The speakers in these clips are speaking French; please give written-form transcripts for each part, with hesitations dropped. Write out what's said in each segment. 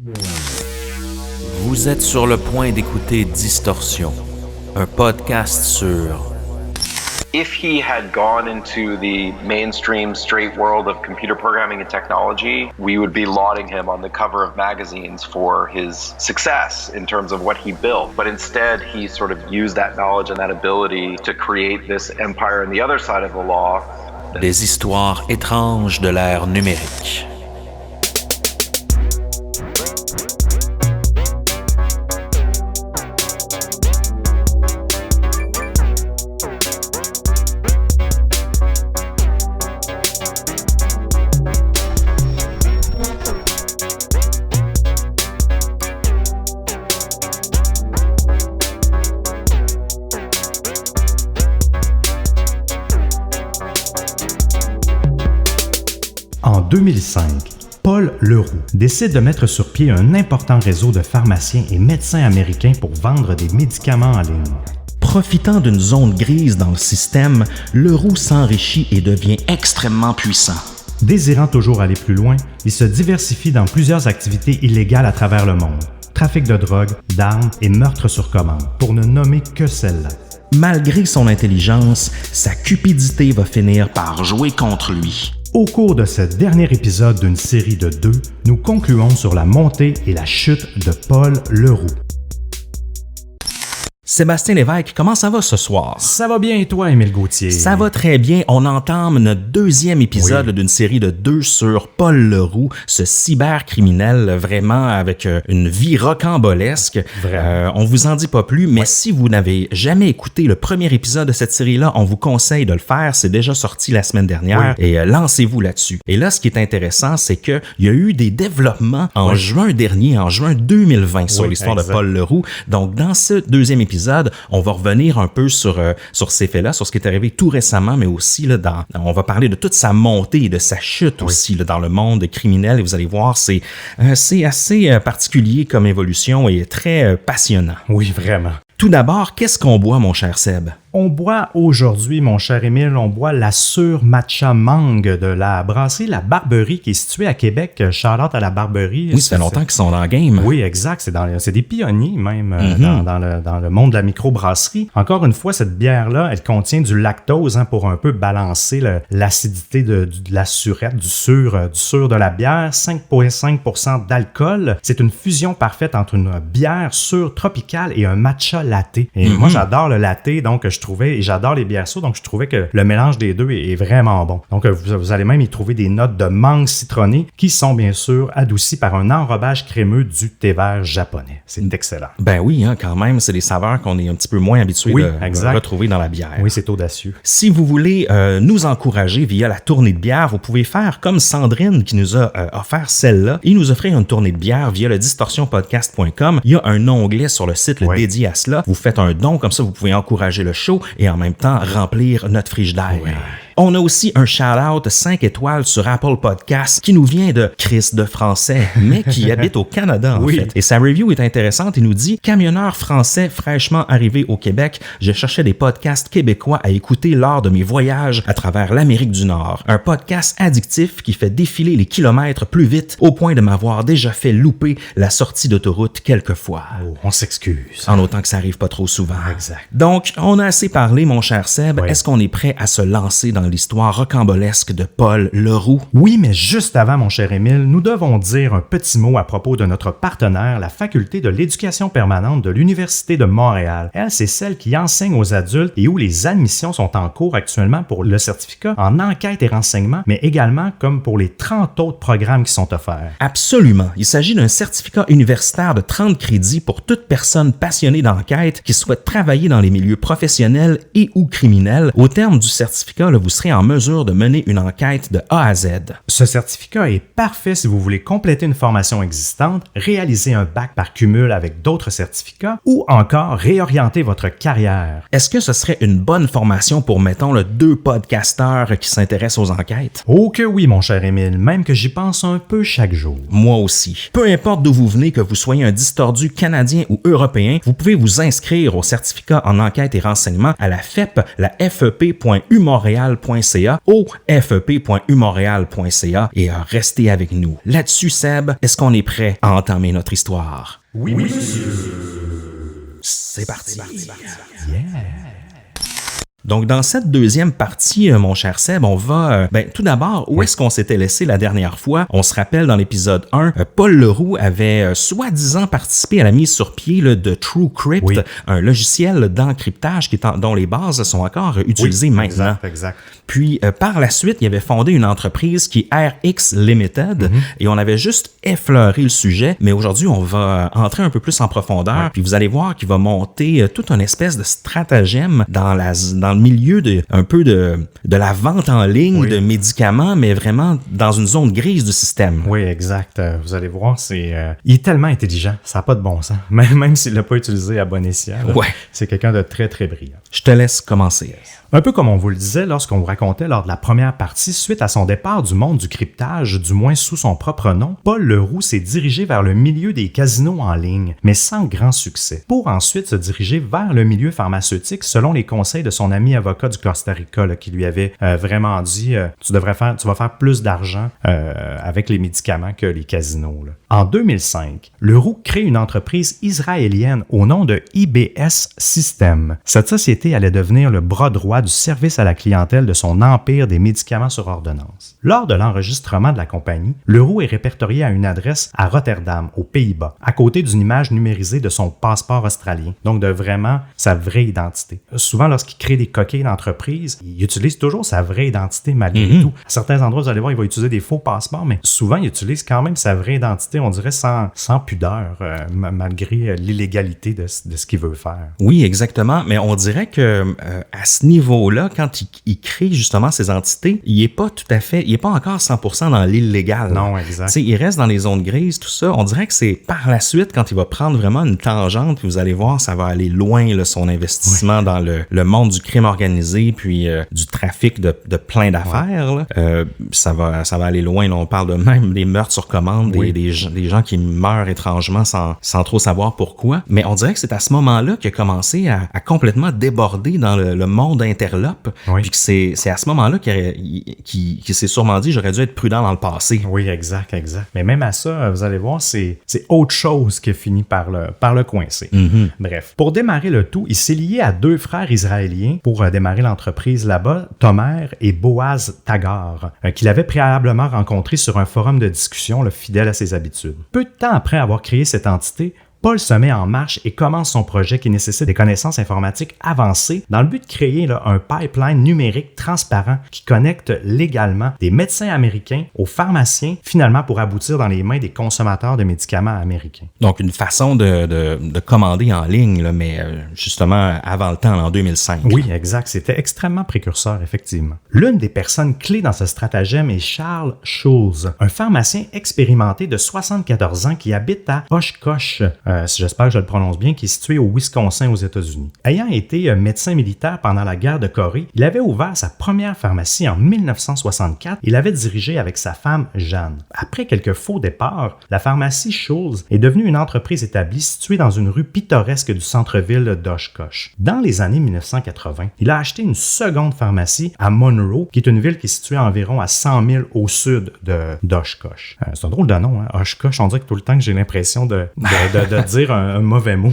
Vous êtes sur le point d'écouter Distorsion, un podcast sur... If he had gone into the mainstream straight world of computer programming and technology, we would be lauding him on the cover of magazines for his success in terms of what he built. But instead, he sort of used that knowledge and that ability to create this empire on the other side of the law. Des histoires étranges de l'ère numérique. En 2005, Paul Leroux décide de mettre sur pied un important réseau de pharmaciens et médecins américains pour vendre des médicaments en ligne. Profitant d'une zone grise dans le système, Leroux s'enrichit et devient extrêmement puissant. Désirant toujours aller plus loin, il se diversifie dans plusieurs activités illégales à travers le monde. Trafic de drogue, d'armes et meurtres sur commande, pour ne nommer que celle-là. Malgré son intelligence, sa cupidité va finir par jouer contre lui. Au cours de ce dernier épisode d'une série de 2, nous concluons sur la montée et la chute de Paul Leroux. Sébastien Lévesque, comment ça va ce soir? Ça va bien et toi, Émile Gauthier? Ça va très bien. On entame notre deuxième épisode d'une série de 2 sur Paul Leroux, ce cybercriminel vraiment avec une vie rocambolesque. On vous en dit pas plus, mais si vous n'avez jamais écouté le premier épisode de cette série-là, on vous conseille de le faire. C'est déjà sorti la semaine dernière et lancez-vous là-dessus. Et là, ce qui est intéressant, c'est qu'il y a eu des développements en juin dernier, en juin 2020 sur l'histoire de Paul Leroux. Donc, dans ce deuxième épisode, on va revenir un peu sur ces faits-là, sur ce qui est arrivé tout récemment, mais aussi là, on va parler de toute sa montée et de sa chute aussi là, dans le monde criminel. Et vous allez voir, c'est assez particulier comme évolution et très passionnant. Oui, vraiment. Tout d'abord, qu'est-ce qu'on boit, mon cher Seb? On boit aujourd'hui, mon cher Émile, on boit la Sur Matcha Mangue de la brasserie La Barberie qui est située à Québec. Shout-out à La Barberie. Oui, ça fait longtemps qu'ils sont dans le game. Oui, exact. C'est des pionniers même dans le monde de la microbrasserie. Encore une fois, cette bière-là, elle contient du lactose pour un peu balancer l'acidité de la surette, du sur de la bière. 5,5% d'alcool. C'est une fusion parfaite entre une bière sûre tropicale et un matcha latte. Et moi, j'adore le latte, donc j'adore les bières sûres, donc je trouvais que le mélange des deux est vraiment bon. Donc, vous allez même y trouver des notes de mangue citronnée qui sont bien sûr adoucies par un enrobage crémeux du thé vert japonais. C'est excellent. Ben oui, quand même, c'est des saveurs qu'on est un petit peu moins habitué de retrouver dans la bière. Oui, c'est audacieux. Si vous voulez nous encourager via la tournée de bière, vous pouvez faire comme Sandrine qui nous a offert celle-là et nous offrir une tournée de bière via le distorsionpodcast.com. Il y a un onglet sur le site dédié à cela. Vous faites un don, comme ça vous pouvez encourager le show et en même temps remplir notre frigidaire. Oui. On a aussi un shout-out 5 étoiles sur Apple Podcasts qui nous vient de Chris de Français, mais qui habite au Canada en fait. Et sa review est intéressante. Il nous dit « Camionneur français fraîchement arrivé au Québec, je cherchais des podcasts québécois à écouter lors de mes voyages à travers l'Amérique du Nord. Un podcast addictif qui fait défiler les kilomètres plus vite au point de m'avoir déjà fait louper la sortie d'autoroute quelques fois. Oh, on s'excuse. En autant que ça arrive pas trop souvent. Exact. Donc, on a assez parlé, mon cher Seb. Est-ce qu'on est prêt à se lancer dans l'histoire rocambolesque de Paul Leroux? Oui, mais juste avant, mon cher Émile, nous devons dire un petit mot à propos de notre partenaire, la Faculté de l'éducation permanente de l'Université de Montréal. Elle, c'est celle qui enseigne aux adultes et où les admissions sont en cours actuellement pour le certificat en enquête et renseignement, mais également comme pour les 30 autres programmes qui sont offerts. Absolument. Il s'agit d'un certificat universitaire de 30 crédits pour toute personne passionnée d'enquête qui souhaite travailler dans les milieux professionnels et ou criminels. Au terme du certificat, vous serez en mesure de mener une enquête de A à Z. Ce certificat est parfait si vous voulez compléter une formation existante, réaliser un bac par cumul avec d'autres certificats ou encore réorienter votre carrière. Est-ce que ce serait une bonne formation pour, mettons, 2 podcasteurs qui s'intéressent aux enquêtes? Oh que oui, mon cher Émile, même que j'y pense un peu chaque jour. Moi aussi. Peu importe d'où vous venez, que vous soyez un distordu canadien ou européen, vous pouvez vous inscrire au certificat en enquête et renseignement à la FEP, la FEP.umontréal.ca fep.montréal.ca au fep.umontréal.ca et restez avec nous. Là-dessus, Seb, est-ce qu'on est prêt à entamer notre histoire? Oui, monsieur. C'est parti. Yeah. Donc, dans cette deuxième partie, mon cher Seb, on va... tout d'abord, où est-ce qu'on s'était laissé la dernière fois? On se rappelle, dans l'épisode 1, Paul Leroux avait soi-disant participé à la mise sur pied de TrueCrypt, un logiciel d'encryptage dont les bases sont encore utilisées maintenant. Exact. Puis, par la suite, il avait fondé une entreprise qui est RX Limited, et on avait juste effleuré le sujet, mais aujourd'hui, on va entrer un peu plus en profondeur, puis vous allez voir qu'il va monter toute une espèce de stratagème dans le milieu de la vente en ligne de médicaments, mais vraiment dans une zone grise du système. Oui, exact. Vous allez voir, il est tellement intelligent, ça n'a pas de bon sens. Même s'il ne l'a pas utilisé à bon escient, c'est quelqu'un de très, très brillant. Je te laisse commencer. Un peu comme on vous le disait lorsqu'on vous racontait lors de la première partie, suite à son départ du monde du cryptage, du moins sous son propre nom, Paul Leroux s'est dirigé vers le milieu des casinos en ligne, mais sans grand succès, pour ensuite se diriger vers le milieu pharmaceutique selon les conseils de son ami avocat du Costa Rica qui lui avait vraiment dit tu vas faire plus d'argent avec les médicaments que les casinos. Là. En 2005, Leroux crée une entreprise israélienne au nom de IBS System. Cette société allait devenir le bras droit du service à la clientèle de son empire des médicaments sur ordonnance. Lors de l'enregistrement de la compagnie, Leroux est répertorié à une adresse à Rotterdam, aux Pays-Bas, à côté d'une image numérisée de son passeport australien, donc de vraiment sa vraie identité. Souvent, lorsqu'il crée des coquilles d'entreprise, il utilise toujours sa vraie identité malgré tout. À certains endroits, vous allez voir, il va utiliser des faux passeports, mais souvent, il utilise quand même sa vraie identité, on dirait sans pudeur, malgré l'illégalité de ce qu'il veut faire. Oui, exactement, mais on dirait que à ce niveau-là, quand il crée justement ces entités, il est pas encore 100% dans l'illégal. Non, exact. T'sais, il reste dans les zones grises, tout ça. On dirait que c'est par la suite, quand il va prendre vraiment une tangente, puis vous allez voir, ça va aller loin, là, son investissement dans le monde du crime organisé, puis du trafic de plein d'affaires. Ça va aller loin. Là, on parle de même des meurtres sur commande, des gens qui meurent étrangement sans trop savoir pourquoi. Mais on dirait que c'est à ce moment-là qu'il a commencé à complètement déborder dans le monde interlope, puis que c'est à ce moment-là qu'il s'est sûrement dit j'aurais dû être prudent dans le passé. Oui, exact. Mais même à ça, vous allez voir, c'est autre chose qui a fini par le coincer. Bref, pour démarrer le tout, il s'est lié à deux frères israéliens pour démarrer l'entreprise là-bas, Tomer et Boaz Tagar, qu'il avait préalablement rencontré sur un forum de discussion fidèle à ses habitudes. Peu de temps après avoir créé cette entité, Paul se met en marche et commence son projet qui nécessite des connaissances informatiques avancées dans le but de créer un pipeline numérique transparent qui connecte légalement des médecins américains aux pharmaciens, finalement pour aboutir dans les mains des consommateurs de médicaments américains. Donc une façon de commander en ligne, mais justement avant le temps, en 2005. Oui, exact. C'était extrêmement précurseur, effectivement. L'une des personnes clés dans ce stratagème est Charles Schulz, un pharmacien expérimenté de 74 ans qui habite à Oshkosh, j'espère que je le prononce bien, qui est situé au Wisconsin aux États-Unis. Ayant été médecin militaire pendant la guerre de Corée, il avait ouvert sa première pharmacie en 1964 et l'avait dirigée avec sa femme Jeanne. Après quelques faux départs, la pharmacie Schulz est devenue une entreprise établie située dans une rue pittoresque du centre-ville d'Oshkosh. Dans les années 1980, il a acheté une seconde pharmacie à Monroe, qui est une ville qui est située à environ à 100 000 au sud d'Oshkosh. C'est un drôle de nom, hein? Oshkosh, on dirait que tout le temps que j'ai l'impression de dire un mauvais mot.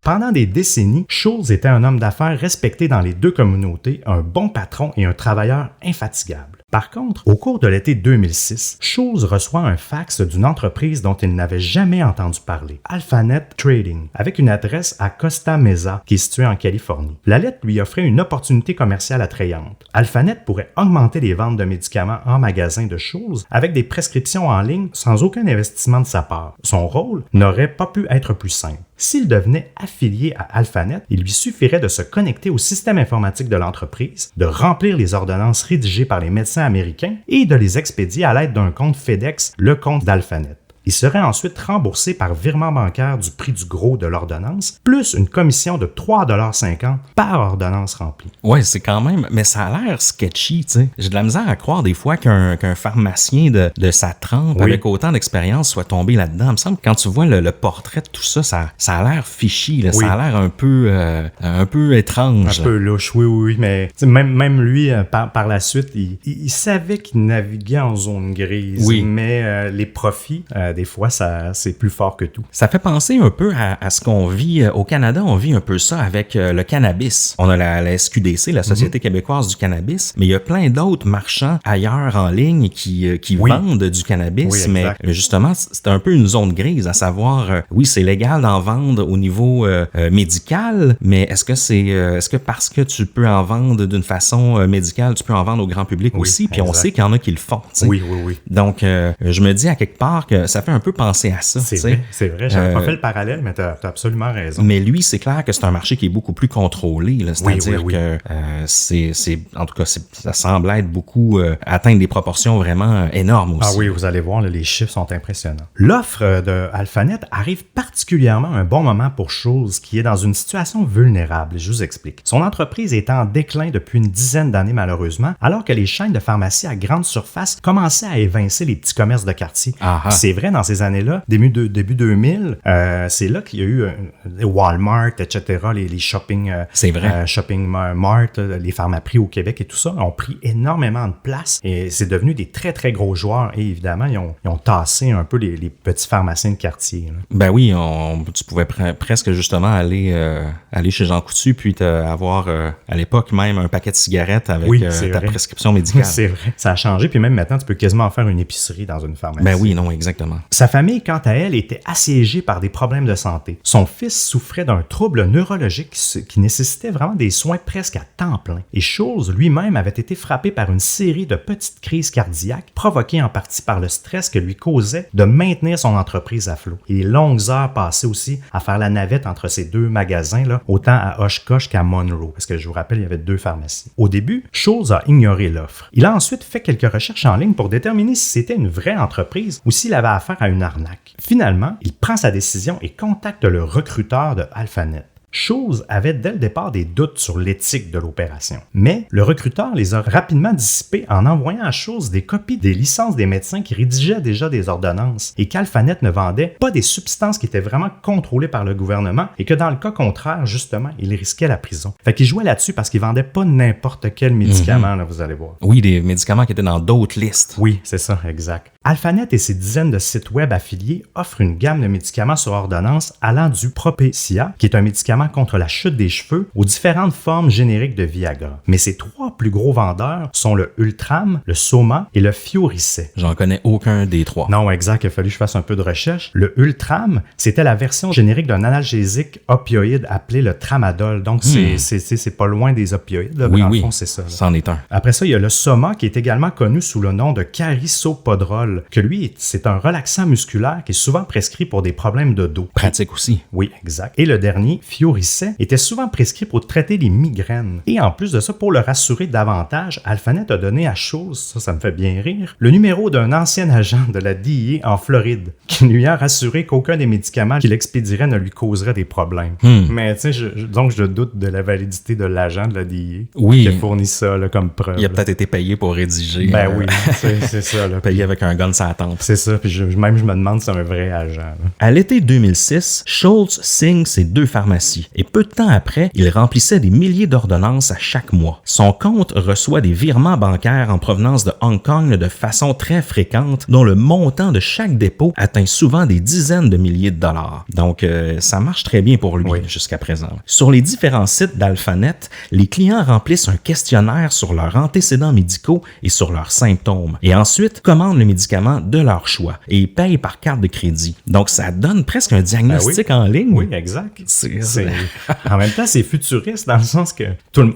Pendant des décennies, Schulz était un homme d'affaires respecté dans les deux communautés, un bon patron et un travailleur infatigable. Par contre, au cours de l'été 2006, Schulz reçoit un fax d'une entreprise dont il n'avait jamais entendu parler, Alphanet Trading, avec une adresse à Costa Mesa, qui est située en Californie. La lettre lui offrait une opportunité commerciale attrayante. Alphanet pourrait augmenter les ventes de médicaments en magasin de Schulz avec des prescriptions en ligne sans aucun investissement de sa part. Son rôle n'aurait pas pu être plus simple. S'il devenait affilié à Alphanet, il lui suffirait de se connecter au système informatique de l'entreprise, de remplir les ordonnances rédigées par les médecins américains et de les expédier à l'aide d'un compte FedEx, le compte d'Alphanet. Il serait ensuite remboursé par virement bancaire du prix du gros de l'ordonnance, plus une commission de 3,50 $ par ordonnance remplie. Ouais, c'est quand même, mais ça a l'air sketchy, tu sais. J'ai de la misère à croire des fois qu'un pharmacien de sa trempe, avec autant d'expérience, soit tombé là-dedans. Il me semble que quand tu vois le portrait de tout ça, ça a l'air fishy, là. Ça a l'air un peu étrange. Un peu louche, oui, mais même lui, par la suite, il savait qu'il naviguait en zone grise, mais les profits, des fois, c'est plus fort que tout. Ça fait penser un peu à ce qu'on vit au Canada. On vit un peu ça avec le cannabis. On a la SQDC, la Société québécoise du cannabis, mais il y a plein d'autres marchands ailleurs en ligne qui vendent du cannabis, mais justement, c'est un peu une zone grise, à savoir, oui, c'est légal d'en vendre au niveau médical, mais est-ce que parce que tu peux en vendre d'une façon médicale, tu peux en vendre au grand public aussi, puis on sait qu'il y en a qui le font. T'sais. Oui. Donc, je me dis à quelque part que ça fait un peu penser à ça. C'est vrai, j'avais pas fait le parallèle, mais t'as absolument raison. Mais lui, c'est clair que c'est un marché qui est beaucoup plus contrôlé, là, c'est-à-dire que en tout cas, ça semble être beaucoup atteindre des proportions vraiment énormes aussi. Ah oui, vous allez voir, là, les chiffres sont impressionnants. L'offre de Alphanet arrive particulièrement à un bon moment pour Schulze, qui est dans une situation vulnérable. Je vous explique. Son entreprise est en déclin depuis une dizaine d'années, malheureusement, alors que les chaînes de pharmacie à grande surface commençaient à évincer les petits commerces de quartier. C'est vrai, dans ces années-là, début 2000, c'est là qu'il y a eu Walmart, etc., les shopping, shopping mart, les pharmaprix au Québec et tout ça ont pris énormément de place et c'est devenu des très, très gros joueurs et évidemment, ils ont tassé un peu les petits pharmaciens de quartier. Là. Ben oui, tu pouvais presque justement aller chez Jean Coutu puis avoir à l'époque même un paquet de cigarettes avec ta prescription médicale. C'est vrai. Ça a changé puis même maintenant, tu peux quasiment faire une épicerie dans une pharmacie. Ben oui, non, exactement. Sa famille, quant à elle, était assiégée par des problèmes de santé. Son fils souffrait d'un trouble neurologique qui nécessitait vraiment des soins presque à temps plein. Et Schulze lui-même avait été frappé par une série de petites crises cardiaques provoquées en partie par le stress que lui causait de maintenir son entreprise à flot. Et les longues heures passées aussi à faire la navette entre ces deux magasins, là, autant à Oshkosh qu'à Monroe, parce que je vous rappelle, il y avait 2 pharmacies. Au début, Schulze a ignoré l'offre. Il a ensuite fait quelques recherches en ligne pour déterminer si c'était une vraie entreprise ou s'il avait affaire à une arnaque. Finalement, il prend sa décision et contacte le recruteur de Alphanet. Schulze avait dès le départ des doutes sur l'éthique de l'opération. Mais le recruteur les a rapidement dissipés en envoyant à Schulze des copies des licences des médecins qui rédigeaient déjà des ordonnances et qu'Alphanet ne vendait pas des substances qui étaient vraiment contrôlées par le gouvernement et que dans le cas contraire, justement, il risquait la prison. Fait qu'il jouait là-dessus parce qu'il vendait pas n'importe quel médicament, là, vous allez voir. Oui, des médicaments qui étaient dans d'autres listes. Oui, c'est ça, exact. Alphanet et ses dizaines de sites web affiliés offrent une gamme de médicaments sur ordonnance allant du Propecia, qui est un médicament contre la chute des cheveux, aux différentes formes génériques de Viagra. Mais ses 3 plus gros vendeurs sont le Ultram, le Soma et le Fioricet. J'en connais aucun des 3. Non, exact, il a fallu que je fasse un peu de recherche. Le Ultram, c'était la version générique d'un analgésique opioïde appelé le Tramadol. Donc, c'est pas loin des opioïdes. Là, oui, dans le fond, c'est ça. C'en est un. Après ça, il y a le Soma, qui est également connu sous le nom de Carisoprodol, que lui, c'est un relaxant musculaire qui est souvent prescrit pour des problèmes de dos. Pratique aussi. Oui, exact. Et le dernier, Fioricet, était souvent prescrit pour traiter les migraines. Et en plus de ça, pour le rassurer davantage, Alphanet a donné à Schulze, ça me fait bien rire, le numéro d'un ancien agent de la DEA en Floride, qui lui a rassuré qu'aucun des médicaments qu'il expédierait ne lui causerait des problèmes. Mais tu sais, donc je doute de la validité de l'agent de la DEA qui a fourni ça là, comme preuve. Il a peut-être été payé pour rédiger. Ben oui, c'est ça. Là. Payé avec un gun sur la tempe. C'est ça, puis je me demande si c'est un vrai agent. Là. À l'été 2006, Schulze signe ses 2 pharmacies et peu de temps après, il remplissait des milliers d'ordonnances à chaque mois. Son compte reçoit des virements bancaires en provenance de Hong Kong de façon très fréquente, dont le montant de chaque dépôt atteint souvent des dizaines de milliers de dollars. Donc, ça marche très bien pour lui jusqu'à présent. Sur les différents sites d'Alphanet, les clients remplissent un questionnaire sur leurs antécédents médicaux et sur leurs symptômes. Et ensuite, commandent le médicament de leur choix et payent par carte de crédit. Donc, ça donne presque un diagnostic en ligne. Oui, exact. C'est en même temps, c'est futuriste dans le sens que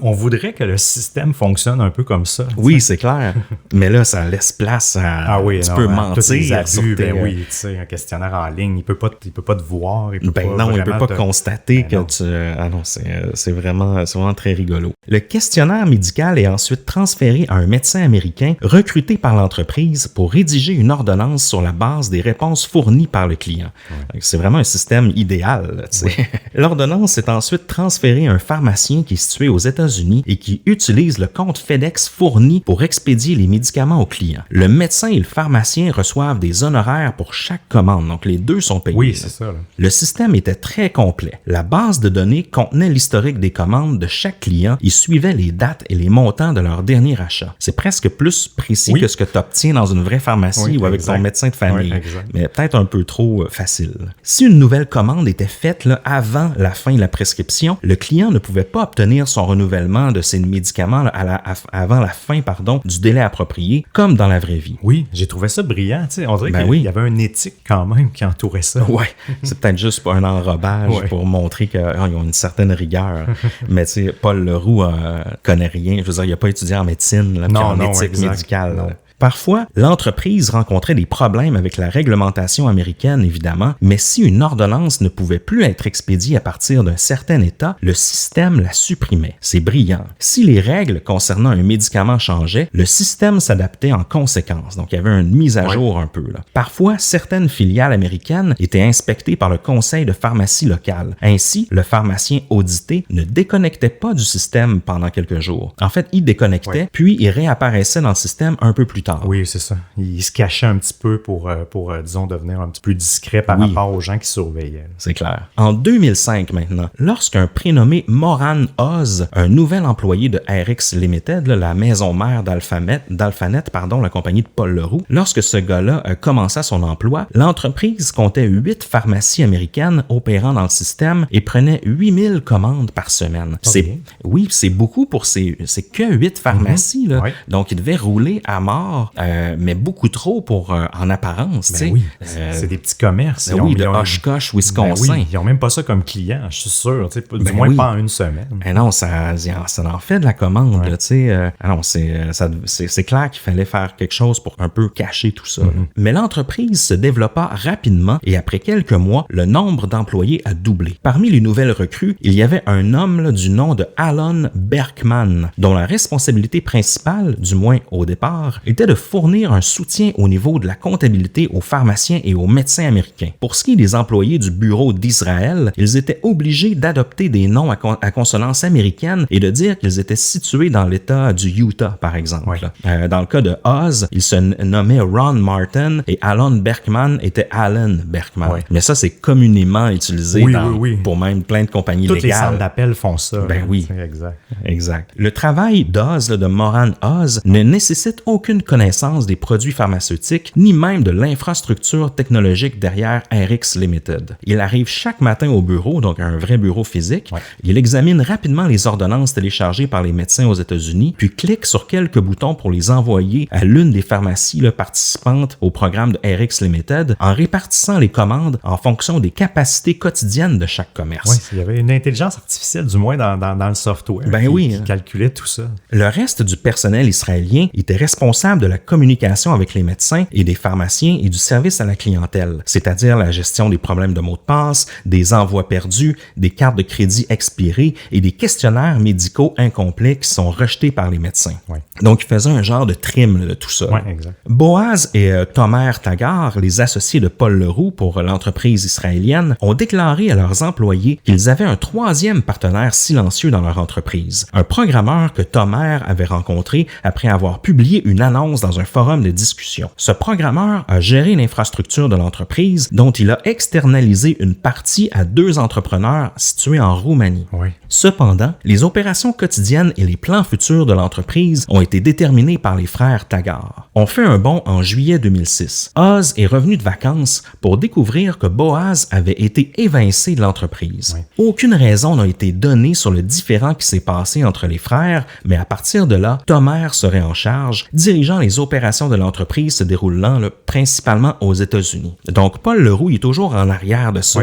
on voudrait que le système fonctionne un peu comme ça. Oui, c'est clair. Mais là, ça laisse place à tu peux mentir. Tous les abus, oui, tu sais, un questionnaire en ligne, il peut pas te voir. Il peut pas constater que tu... Ah non, c'est vraiment très rigolo. Le questionnaire médical est ensuite transféré à un médecin américain recruté par l'entreprise pour rédiger une ordonnance sur la base des réponses fournies par le client. Ouais. C'est vraiment un système idéal. Oui. L'ordonnance est ensuite transférée à un pharmacien qui est situé aux États-Unis et qui utilise le compte FedEx fourni pour expédier les médicaments aux clients. Le médecin et le pharmacien reçoivent des honoraires pour chaque commande, donc les deux sont payés. Oui, c'est ça. Là. Le système était très complet. La base de données contenait l'historique des commandes de chaque client et suivait les dates et les montants de leur dernier achat. C'est presque plus précis que ce que tu obtiens dans une vraie pharmacie ou avec ton médecin de famille, mais peut-être un peu trop facile. Si une nouvelle commande était faite là, avant la fin de la prescription, le client ne pouvait pas obtenir son renouvellement de ses médicaments là, avant la fin du délai approprié, comme dans la vraie vie. Oui, j'ai trouvé ça brillant. Tu sais, on dirait qu'il y avait une éthique quand même qui entourait ça. Oui, c'est peut-être juste pas un enrobage pour montrer qu'ils ont une certaine rigueur. Mais tu sais, Paul Leroux connaît rien. Je veux dire, il n'a pas étudié en médecine, là, en éthique médicale. Non. Parfois, l'entreprise rencontrait des problèmes avec la réglementation américaine, évidemment, mais si une ordonnance ne pouvait plus être expédiée à partir d'un certain état, le système la supprimait. C'est brillant. Si les règles concernant un médicament changeaient, le système s'adaptait en conséquence. Donc, il y avait une mise à jour un peu. Là. Parfois, certaines filiales américaines étaient inspectées par le conseil de pharmacie locale. Ainsi, le pharmacien audité ne déconnectait pas du système pendant quelques jours. En fait, il déconnectait, puis il réapparaissait dans le système un peu plus tard. Oui, c'est ça. Il se cachait un petit peu pour disons, devenir un petit peu discret par rapport aux gens qui surveillaient. C'est clair. En 2005, maintenant, lorsqu'un prénommé Moran Oz, un nouvel employé de RX Limited, la maison mère d'Alphanet, la compagnie de Paul Leroux, lorsque ce gars-là commença son emploi, l'entreprise comptait 8 pharmacies américaines opérant dans le système et prenait 8000 commandes par semaine. Oui, c'est beaucoup c'est que 8 pharmacies. Là. Donc, il devait rouler à mort. Mais beaucoup trop pour en apparence. Oui, c'est des petits commerces. De Oshkosh, Wisconsin. Ils n'ont même pas ça comme client, je suis sûr. Du moins pas en une semaine. Non, ça en fait de la commande. C'est clair qu'il fallait faire quelque chose pour un peu cacher tout ça. Mais l'entreprise se développa rapidement et après quelques mois, le nombre d'employés a doublé. Parmi les nouvelles recrues, il y avait un homme du nom de Alan Berkman, dont la responsabilité principale, du moins au départ, était de fournir un soutien au niveau de la comptabilité aux pharmaciens et aux médecins américains. Pour ce qui est des employés du bureau d'Israël, ils étaient obligés d'adopter des noms à consonance américaine et de dire qu'ils étaient situés dans l'État du Utah, par exemple. Dans le cas de Oz, il se nommait Ron Martin et Alan Berkman était Alan Berkman. Mais ça, c'est communément utilisé pour même plein de compagnies légales. Toutes les centres d'appel font ça. Oui, exact. Le travail d'Oz, de Moran Oz, ne nécessite aucune connaissance des produits pharmaceutiques, ni même de l'infrastructure technologique derrière RX Limited. Il arrive chaque matin au bureau, donc un vrai bureau physique. Il examine rapidement les ordonnances téléchargées par les médecins aux États-Unis, puis clique sur quelques boutons pour les envoyer à l'une des pharmacies participantes au programme de RX Limited, en répartissant les commandes en fonction des capacités quotidiennes de chaque commerce. Oui, il y avait une intelligence artificielle, du moins dans le software, qui calculait tout ça. Le reste du personnel israélien était responsable de la communication avec les médecins et des pharmaciens et du service à la clientèle, c'est-à-dire la gestion des problèmes de mots de passe, des envois perdus, des cartes de crédit expirées et des questionnaires médicaux incomplets qui sont rejetés par les médecins. Donc, ils faisaient un genre de trim de tout ça. Boaz et Tomer Tagar, les associés de Paul Leroux pour l'entreprise israélienne, ont déclaré à leurs employés qu'ils avaient un troisième partenaire silencieux dans leur entreprise, un programmeur que Tomer avait rencontré après avoir publié une annonce dans un forum de discussion. Ce programmeur a géré l'infrastructure de l'entreprise dont il a externalisé une partie à 2 entrepreneurs situés en Roumanie. Cependant, les opérations quotidiennes et les plans futurs de l'entreprise ont été déterminés par les frères Tagar. On fait un bond en juillet 2006. Oz est revenu de vacances pour découvrir que Boaz avait été évincé de l'entreprise. Aucune raison n'a été donnée sur le différend qui s'est passé entre les frères, mais à partir de là, Tomer serait en charge, dirigeant les opérations de l'entreprise se déroulant principalement aux États-Unis. Donc, Paul Leroux est toujours en arrière de ça.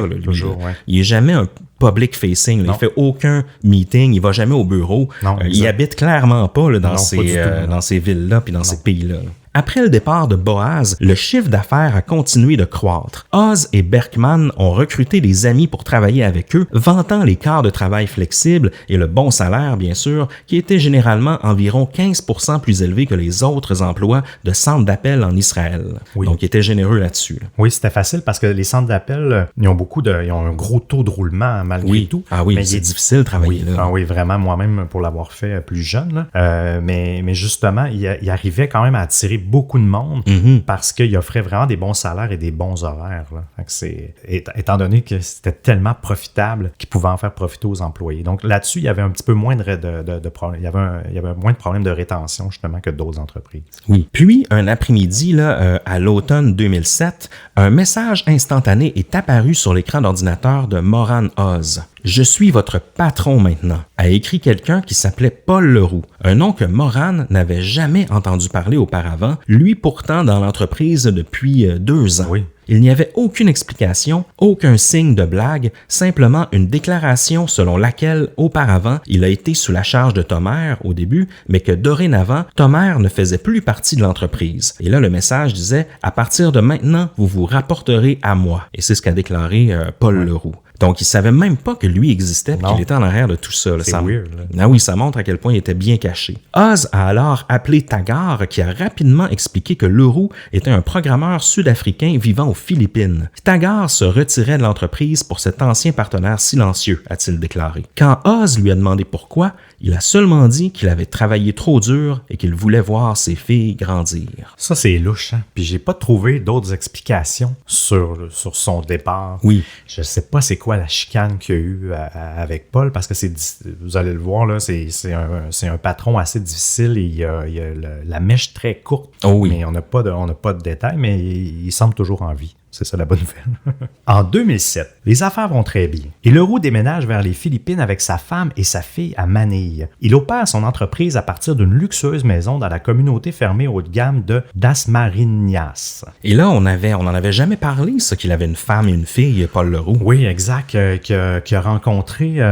Il est jamais public facing. Il fait aucun meeting, il va jamais au bureau. Non, il habite clairement pas là, dans pas ces villes-là puis dans ces pays-là. Après le départ de Boaz, le chiffre d'affaires a continué de croître. Oz et Berkman ont recruté des amis pour travailler avec eux, vantant les quarts de travail flexibles et le bon salaire, bien sûr, qui était généralement environ 15% plus élevé que les autres emplois de centres d'appel en Israël. Oui. Donc, ils étaient généreux là-dessus. Oui, c'était facile parce que les centres d'appel, ils ont un gros taux de roulement malgré tout. Ah oui, mais c'est difficile de travailler là. Ah oui, vraiment, moi-même, pour l'avoir fait plus jeune. Là. Mais justement, il arrivait quand même à attirer beaucoup de monde parce qu'il offrait vraiment des bons salaires et des bons horaires. Là. Fait que étant donné que c'était tellement profitable qu'il pouvait en faire profiter aux employés. Donc là-dessus, il y avait un petit peu moins de problèmes. Il y avait moins de problèmes de rétention justement que d'autres entreprises. Oui. Puis, un après-midi, là, à l'automne 2007, un message instantané est apparu sur l'écran d'ordinateur de Moran Oz. « Je suis votre patron maintenant », a écrit quelqu'un qui s'appelait Paul Leroux, un nom que Moran n'avait jamais entendu parler auparavant, lui pourtant dans l'entreprise depuis 2 ans. Oui. Il n'y avait aucune explication, aucun signe de blague, simplement une déclaration selon laquelle, auparavant, il a été sous la charge de Tomer au début, mais que dorénavant, Tomer ne faisait plus partie de l'entreprise. Et là, le message disait « À partir de maintenant, vous vous rapporterez à moi ». Et c'est ce qu'a déclaré Paul Leroux. Donc, il savait même pas que lui existait et qu'il était en arrière de tout ça. Là. C'est weird. Là. Ah oui, ça montre à quel point il était bien caché. Oz a alors appelé Tagar, qui a rapidement expliqué que Leroux était un programmeur sud-africain vivant aux Philippines. Tagar se retirait de l'entreprise pour cet ancien partenaire silencieux, a-t-il déclaré. Quand Oz lui a demandé pourquoi, il a seulement dit qu'il avait travaillé trop dur et qu'il voulait voir ses filles grandir. Ça, c'est louche. Hein? Puis j'ai pas trouvé d'autres explications sur son départ. Oui. Je sais pas c'est quoi la chicane qu'il y a eu avec Paul, parce que vous allez le voir, là, c'est un patron assez difficile et il y a la mèche très courte. Oh oui. Mais on n'a pas de détails, mais il semble toujours en vie. C'est ça la bonne nouvelle. En 2007, les affaires vont très bien et Leroux déménage vers les Philippines avec sa femme et sa fille à Manille. Il opère son entreprise à partir d'une luxueuse maison dans la communauté fermée haut de gamme de Dasmariñas. Et là, on n'en avait jamais parlé, ça, qu'il avait une femme et une fille, Paul Leroux. Oui, exact, qu'il a rencontré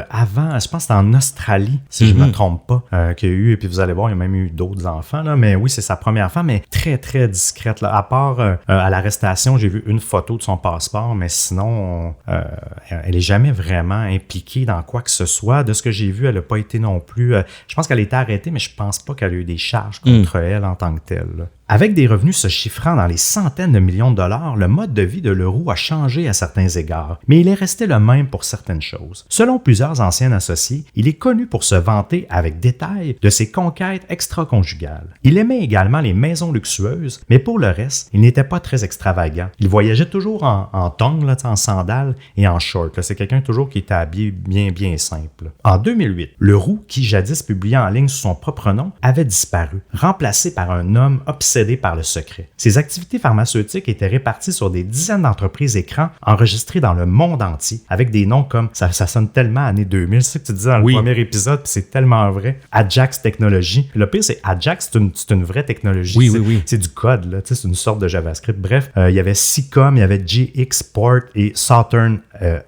avant, je pense que c'était en Australie, si je ne me trompe pas, qu'il y a eu, et puis vous allez voir, il y a même eu d'autres enfants, là, mais oui, c'est sa première femme, mais très, très discrète, là, à part à l'arrestation, j'ai vu une photo de son passeport, mais sinon, elle n'est jamais vraiment impliquée dans quoi que ce soit. De ce que j'ai vu, elle n'a pas été non plus... je pense qu'elle a été arrêtée, mais je pense pas qu'elle a eu des charges contre elle en tant que telle. Là. Avec des revenus se chiffrant dans les centaines de millions de dollars, le mode de vie de Leroux a changé à certains égards, mais il est resté le même pour certaines choses. Selon plusieurs anciens associés, il est connu pour se vanter avec détail de ses conquêtes extra-conjugales. Il aimait également les maisons luxueuses, mais pour le reste, il n'était pas très extravagant. Il voyageait toujours en tongs, là, en sandales et en shorts. Là. C'est quelqu'un toujours qui était habillé bien simple. En 2008, Leroux, qui jadis publiait en ligne sous son propre nom, avait disparu, remplacé par un homme obsédé par le secret. Ses activités pharmaceutiques étaient réparties sur des dizaines d'entreprises écrans enregistrées dans le monde entier, avec des noms comme, ça sonne tellement années 2000, c'est ce que tu disais dans le premier épisode, puis c'est tellement vrai, Ajax Technology. Le pire, c'est Ajax, c'est une vraie technologie. Oui. C'est du code, là, c'est une sorte de JavaScript. Bref, il y avait SICOM, il y avait GX Port et Southern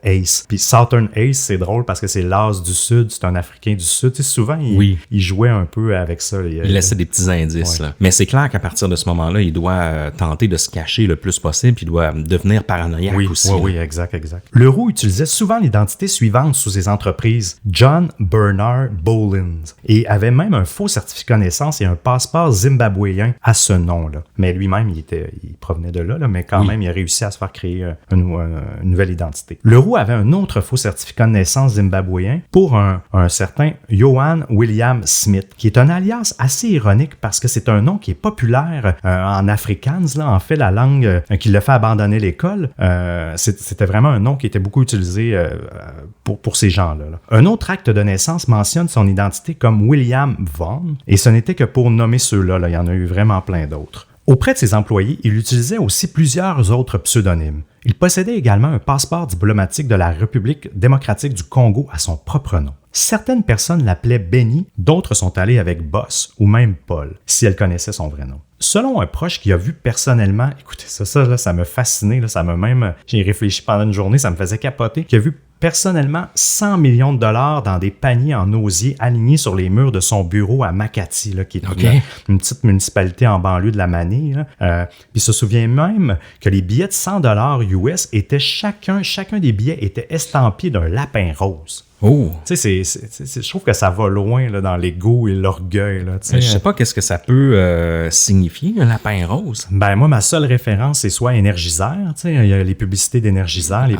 Ace. Puis Southern Ace, c'est drôle parce que c'est l'As du Sud, c'est un Africain du Sud. Tu sais, souvent, il jouait un peu avec ça. Il laissait des petits indices. Là. Mais c'est clair qu'à partir de ce moment-là, il doit tenter de se cacher le plus possible, puis il doit devenir paranoïaque aussi. Oui, exact. Leroux utilisait souvent l'identité suivante sous ses entreprises, John Bernard Bolins, et avait même un faux certificat de naissance et un passeport zimbabwéen à ce nom-là. Mais lui-même, il provenait de là, mais quand même, il a réussi à se faire créer une nouvelle identité. Leroux avait un autre faux certificat de naissance zimbabwéen pour un certain Johan William Smith, qui est un alias assez ironique parce que c'est un nom qui est populaire en Afrikaans, là, en fait, la langue qui le fait abandonner l'école. C'était vraiment un nom qui était beaucoup utilisé pour ces gens-là. Là. Un autre acte de naissance mentionne son identité comme William Vaughn, et ce n'était que pour nommer ceux-là. Là. Il y en a eu vraiment plein d'autres. Auprès de ses employés, il utilisait aussi plusieurs autres pseudonymes. Il possédait également un passeport diplomatique de la République démocratique du Congo à son propre nom. Certaines personnes l'appelaient Benny, d'autres sont allées avec Boss ou même Paul, si elles connaissaient son vrai nom. Selon un proche qui a vu personnellement, écoutez, ça m'a fasciné, ça m'a même, j'ai réfléchi pendant une journée, ça me faisait capoter, qui a vu personnellement 100 millions de dollars dans des paniers en osier alignés sur les murs de son bureau à Makati, là, qui est une petite municipalité en banlieue de la Manille. Puis il se souvient même que les billets de 100 $ US étaient chacun des billets était estampillé d'un lapin rose. Oh! Tu sais, je trouve que ça va loin là, dans l'ego et l'orgueil. Là, je sais pas qu'est-ce que ça peut signifier, un lapin rose. Ben moi, ma seule référence, c'est soit Énergiseur. Tu sais, il y a les publicités d'Énergiseur, les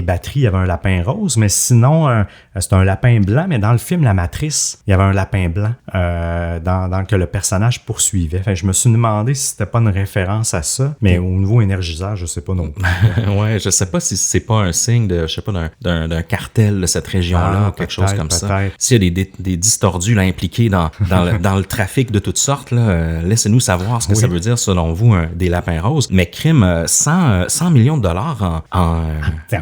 batteries, il y avait un lapin rose. Mais sinon, c'est un lapin blanc. Mais dans le film La Matrice, il y avait un lapin blanc dans que le personnage poursuivait. Enfin, je me suis demandé si c'était pas une référence à ça. Mais au niveau Énergiseur, je sais pas non plus. Ouais, je sais pas si c'est pas un signe de, je sais pas, d'un cartel de cette région. Ou quelque chose comme ça. S'il y a des distordus là, impliqués dans le trafic de toutes sortes, là, laissez-nous savoir ce que ça veut dire selon vous, des lapins roses. Mais crime, 100 millions de dollars en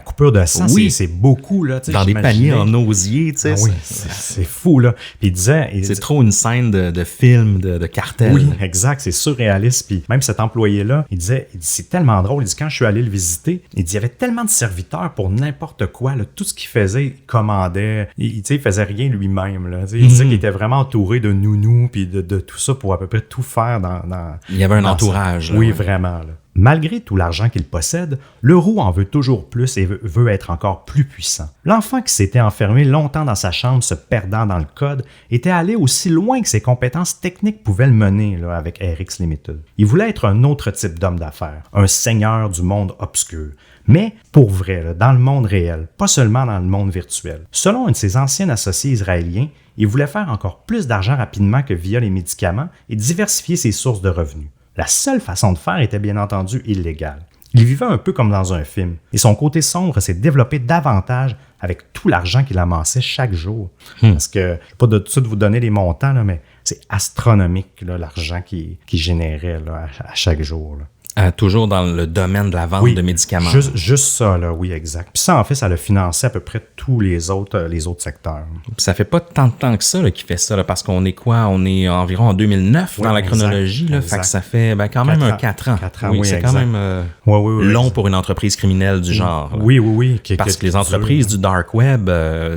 coupure de 100, c'est beaucoup. Là, dans des paniers en osier. Oui, c'est fou. Là. Puis il disait, c'est trop une scène de film, de cartel. Oui, exact, c'est surréaliste. Puis même cet employé-là, il disait, c'est tellement drôle. Il dit, quand je suis allé le visiter, il dit, il y avait tellement de serviteurs pour n'importe quoi. Là, tout ce qu'il faisait, il commandait. Il faisait rien lui-même. Là. Il disait qu'il était vraiment entouré de nounous puis de tout ça pour à peu près tout faire dans il y avait un entourage. Là, oui, vraiment. Là. Malgré tout l'argent qu'il possède, Leroux en veut toujours plus et veut être encore plus puissant. L'enfant qui s'était enfermé longtemps dans sa chambre se perdant dans le code était allé aussi loin que ses compétences techniques pouvaient le mener là, avec RX Limited. Il voulait être un autre type d'homme d'affaires, un seigneur du monde obscur. Mais pour vrai, là, dans le monde réel, pas seulement dans le monde virtuel. Selon un de ses anciens associés israéliens, il voulait faire encore plus d'argent rapidement que via les médicaments et diversifier ses sources de revenus. La seule façon de faire était bien entendu illégale. Il vivait un peu comme dans un film, et son côté sombre s'est développé davantage avec tout l'argent qu'il amassait chaque jour. Parce que, je ne vais pas de tout de suite vous donner les montants, là, mais c'est astronomique là, l'argent qu'il générait là, à chaque jour. Là. Toujours dans le domaine de la vente de médicaments. Juste ça, là, oui, exact. Puis ça, en fait, ça l'a financé à peu près tous les autres secteurs. Puis ça fait pas tant de temps que ça qu'il fait ça, là, parce qu'on est quoi? On est environ en 2009 dans la chronologie. Là, fait que ça fait quand même 4 ans. 4 ans, oui, c'est exact. quand même long pour une entreprise criminelle du genre. Oui. Parce que les entreprises du dark web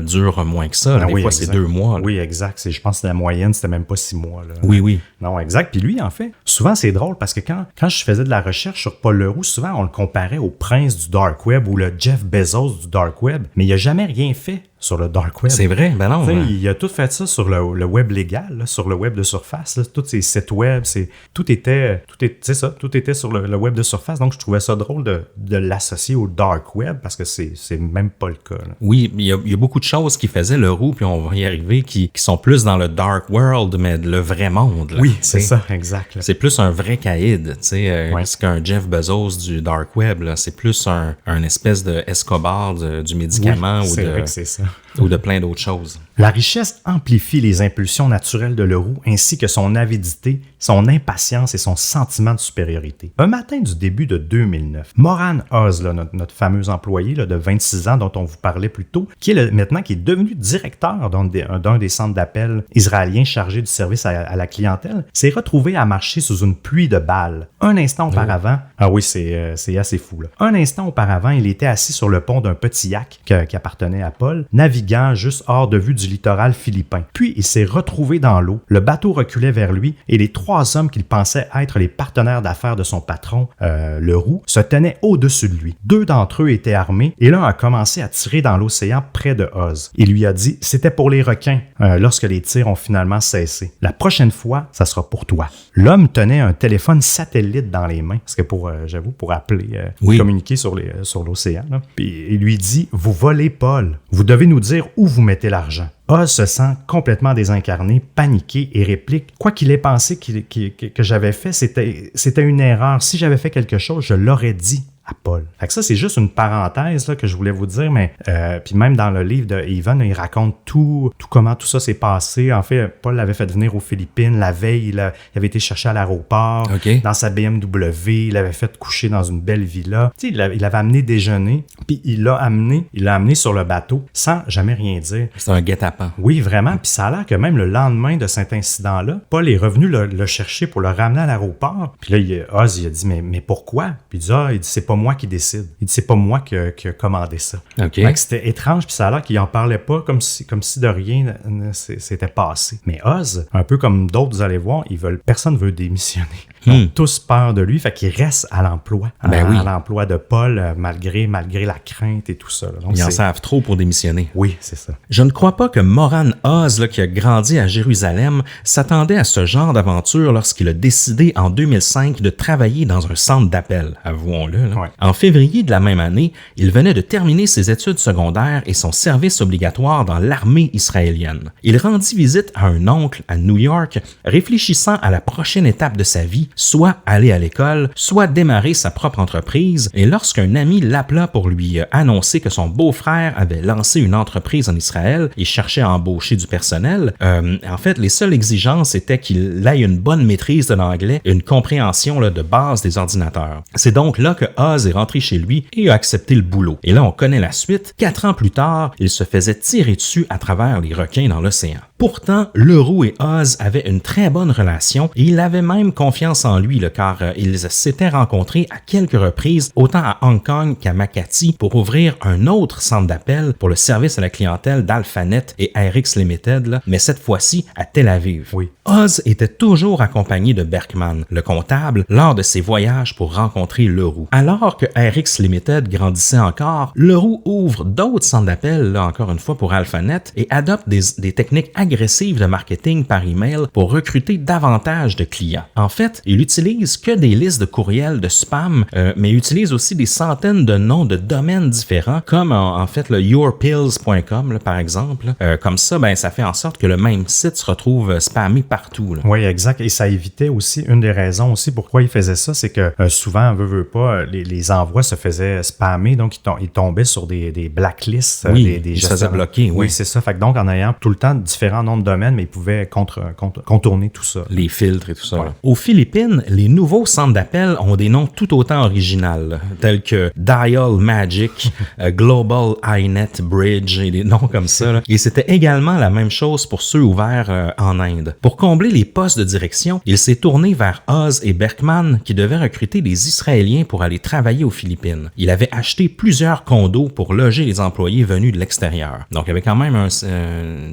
durent moins que ça. Des fois, exact. C'est 2 mois. Là. Oui, exact. Je pense que la moyenne, c'était même pas 6 mois. Là. Oui. Non, exact. Puis lui, en fait, souvent, c'est drôle parce que quand je faisais de la recherche sur Paul Leroux, souvent, on le comparait au prince du dark web ou le Jeff Bezos du dark web, mais il n'a jamais rien fait sur le dark web. C'est vrai, ben non. Il a tout fait ça sur le web légal, là, sur le web de surface. Là, tous ces sites web, tout était sur le web de surface. Donc, je trouvais ça drôle de l'associer au dark web parce que c'est même pas le cas. Là. Oui, il y a beaucoup de choses qui faisaient Leroux, puis on va y arriver, qui sont plus dans le dark world, mais le vrai monde. Là, oui, c'est ça, exact. Là. C'est plus un vrai caïd, c'est qu'un Jeff Bezos du dark web. Là, c'est plus un espèce de Escobar du médicament c'est vrai que c'est ça. Ou de plein d'autres choses. La richesse amplifie les impulsions naturelles de Leroux ainsi que son avidité, son impatience et son sentiment de supériorité. Un matin du début de 2009, Moran Oz, là, notre fameux employé là, de 26 ans dont on vous parlait plus tôt, qui est devenu directeur d'un des centres d'appel israéliens chargés du service à la clientèle, s'est retrouvé à marcher sous une pluie de balles. Un instant auparavant, c'est assez fou. Là. Un instant auparavant, il était assis sur le pont d'un petit yacht qui appartenait à Paul, naviguant juste hors de vue du littoral philippin. Puis, il s'est retrouvé dans l'eau, le bateau reculait vers lui et les 3 hommes qu'il pensait être les partenaires d'affaires de son patron, Leroux, se tenaient au-dessus de lui. 2 d'entre eux étaient armés et l'un a commencé à tirer dans l'océan près de Oz. Il lui a dit « C'était pour les requins » lorsque les tirs ont finalement cessé. « La prochaine fois, ça sera pour toi. » L'homme tenait un téléphone satellite dans les mains, parce que pour appeler, communiquer sur l'océan. Là. Puis il lui dit « Vous volez Paul. Vous devez nous dire où vous mettez l'argent. » Oz se sent complètement désincarné, paniqué et réplique « Quoi qu'il ait pensé que j'avais fait, c'était une erreur. Si j'avais fait quelque chose, je l'aurais dit. » à Paul. Fait que ça, c'est juste une parenthèse là, que je voulais vous dire, mais puis même dans le livre de Evan, il raconte tout comment tout ça s'est passé. En fait, Paul l'avait fait venir aux Philippines. La veille, il avait été cherché à l'aéroport, dans sa BMW. Il l'avait fait coucher dans une belle villa. Tu sais, il l'avait amené déjeuner, puis il l'a amené sur le bateau sans jamais rien dire. C'est un guet-apens. Oui, vraiment. Puis ça a l'air que même le lendemain de cet incident-là, Paul est revenu le chercher pour le ramener à l'aéroport. Puis là, Oz, il a dit, mais pourquoi? Puis il dit, c'est pas moi qui décide. Il dit, c'est pas moi qui a commandé ça. OK. Fait que c'était étrange, puis ça a l'air qu'il en parlait pas comme si de rien s'était passé. Mais Oz, un peu comme d'autres, vous allez voir, personne veut démissionner. Ils ont tous peur de lui, fait qu'il reste à l'emploi. À l'emploi de Paul, malgré la crainte et tout ça. Là. Donc, ils en savent trop pour démissionner. Oui, c'est ça. Je ne crois pas que Moran Oz, là, qui a grandi à Jérusalem, s'attendait à ce genre d'aventure lorsqu'il a décidé en 2005 de travailler dans un centre d'appel, avouons-le. Là. Ouais. En février de la même année, il venait de terminer ses études secondaires et son service obligatoire dans l'armée israélienne. Il rendit visite à un oncle à New York, réfléchissant à la prochaine étape de sa vie, soit aller à l'école, soit démarrer sa propre entreprise, et lorsqu'un ami l'appela pour lui annoncer que son beau-frère avait lancé une entreprise en Israël et cherchait à embaucher du personnel, en fait, les seules exigences étaient qu'il ait une bonne maîtrise de l'anglais et une compréhension là, de base des ordinateurs. C'est donc là que Oz est rentré chez lui et a accepté le boulot. Et là, on connaît la suite. 4 ans plus tard, il se faisait tirer dessus à travers les requins dans l'océan. Pourtant, Leroux et Oz avaient une très bonne relation et il avait même confiance en lui, car ils s'étaient rencontrés à quelques reprises, autant à Hong Kong qu'à Makati, pour ouvrir un autre centre d'appel pour le service à la clientèle d'Alphanet et RX Limited, mais cette fois-ci à Tel Aviv. Oui. Oz était toujours accompagné de Berkman, le comptable, lors de ses voyages pour rencontrer Leroux. Alors que RX Limited grandissait encore, Leroux ouvre d'autres centres d'appel, là encore une fois pour Alphanet, et adopte des techniques agressives de marketing par email pour recruter davantage de clients. En fait, il utilise que des listes de courriels de spam, mais utilise aussi des centaines de noms de domaines différents, comme en fait le yourpills.com par exemple. Comme ça, ça fait en sorte que le même site se retrouve spammé partout. Là. Oui, exact. Et ça évitait aussi, une des raisons aussi pourquoi il faisait ça, c'est que souvent, veut pas, les envois se faisaient spammer, donc ils tombaient sur des blacklists. Oui, ils se faisaient bloquer. Oui, c'est ça. Fait que donc, en ayant tout le temps différents noms de domaines, mais ils pouvaient contourner tout ça. Les filtres et tout ça. Ouais. Aux Philippines, les nouveaux centres d'appel ont des noms tout autant originaux, tels que Dial Magic, Global iNet Bridge et des noms comme ça. Là. Et c'était également la même chose pour ceux ouverts en Inde. Pour combler les postes de direction, il s'est tourné vers Oz et Berkman qui devaient recruter des Israéliens pour aller travailler aux Philippines. Il avait acheté plusieurs condos pour loger les employés venus de l'extérieur. Donc, il y avait quand même un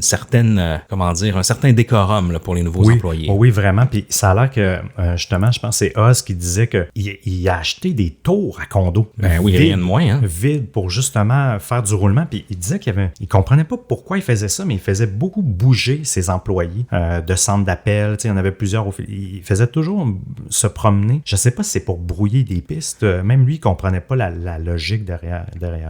certain décorum là, pour les nouveaux employés. Oui, vraiment. Puis ça a l'air que, justement, je pense que c'est Oz qui disait qu'il a acheté des tours à condos. Oui, rien de moins. Hein? Vides pour justement faire du roulement. Puis il disait il comprenait pas pourquoi il faisait ça, mais il faisait beaucoup bouger ses employés de centres d'appel. Il y en avait plusieurs. Il faisait toujours se promener. Je sais pas si c'est pour brouiller des pistes. Même lui, il comprenait pas la logique derrière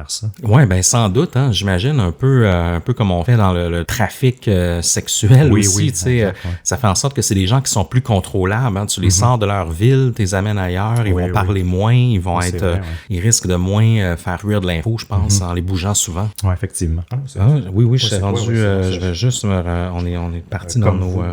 ça. Oui, sans doute. Hein? J'imagine un peu comme on fait dans le trafic sexuel aussi. Oui, exact, ça fait en sorte que c'est des gens qui sont plus contrôlables. Hein? Tu les sors de leur ville, tu les amènes ailleurs, ils vont parler moins, ils vont ils risquent de moins faire rire de l'info, je pense, en les bougeant souvent. Oui, effectivement. Oui, je suis rendu. Je vais juste on est parti dans nos.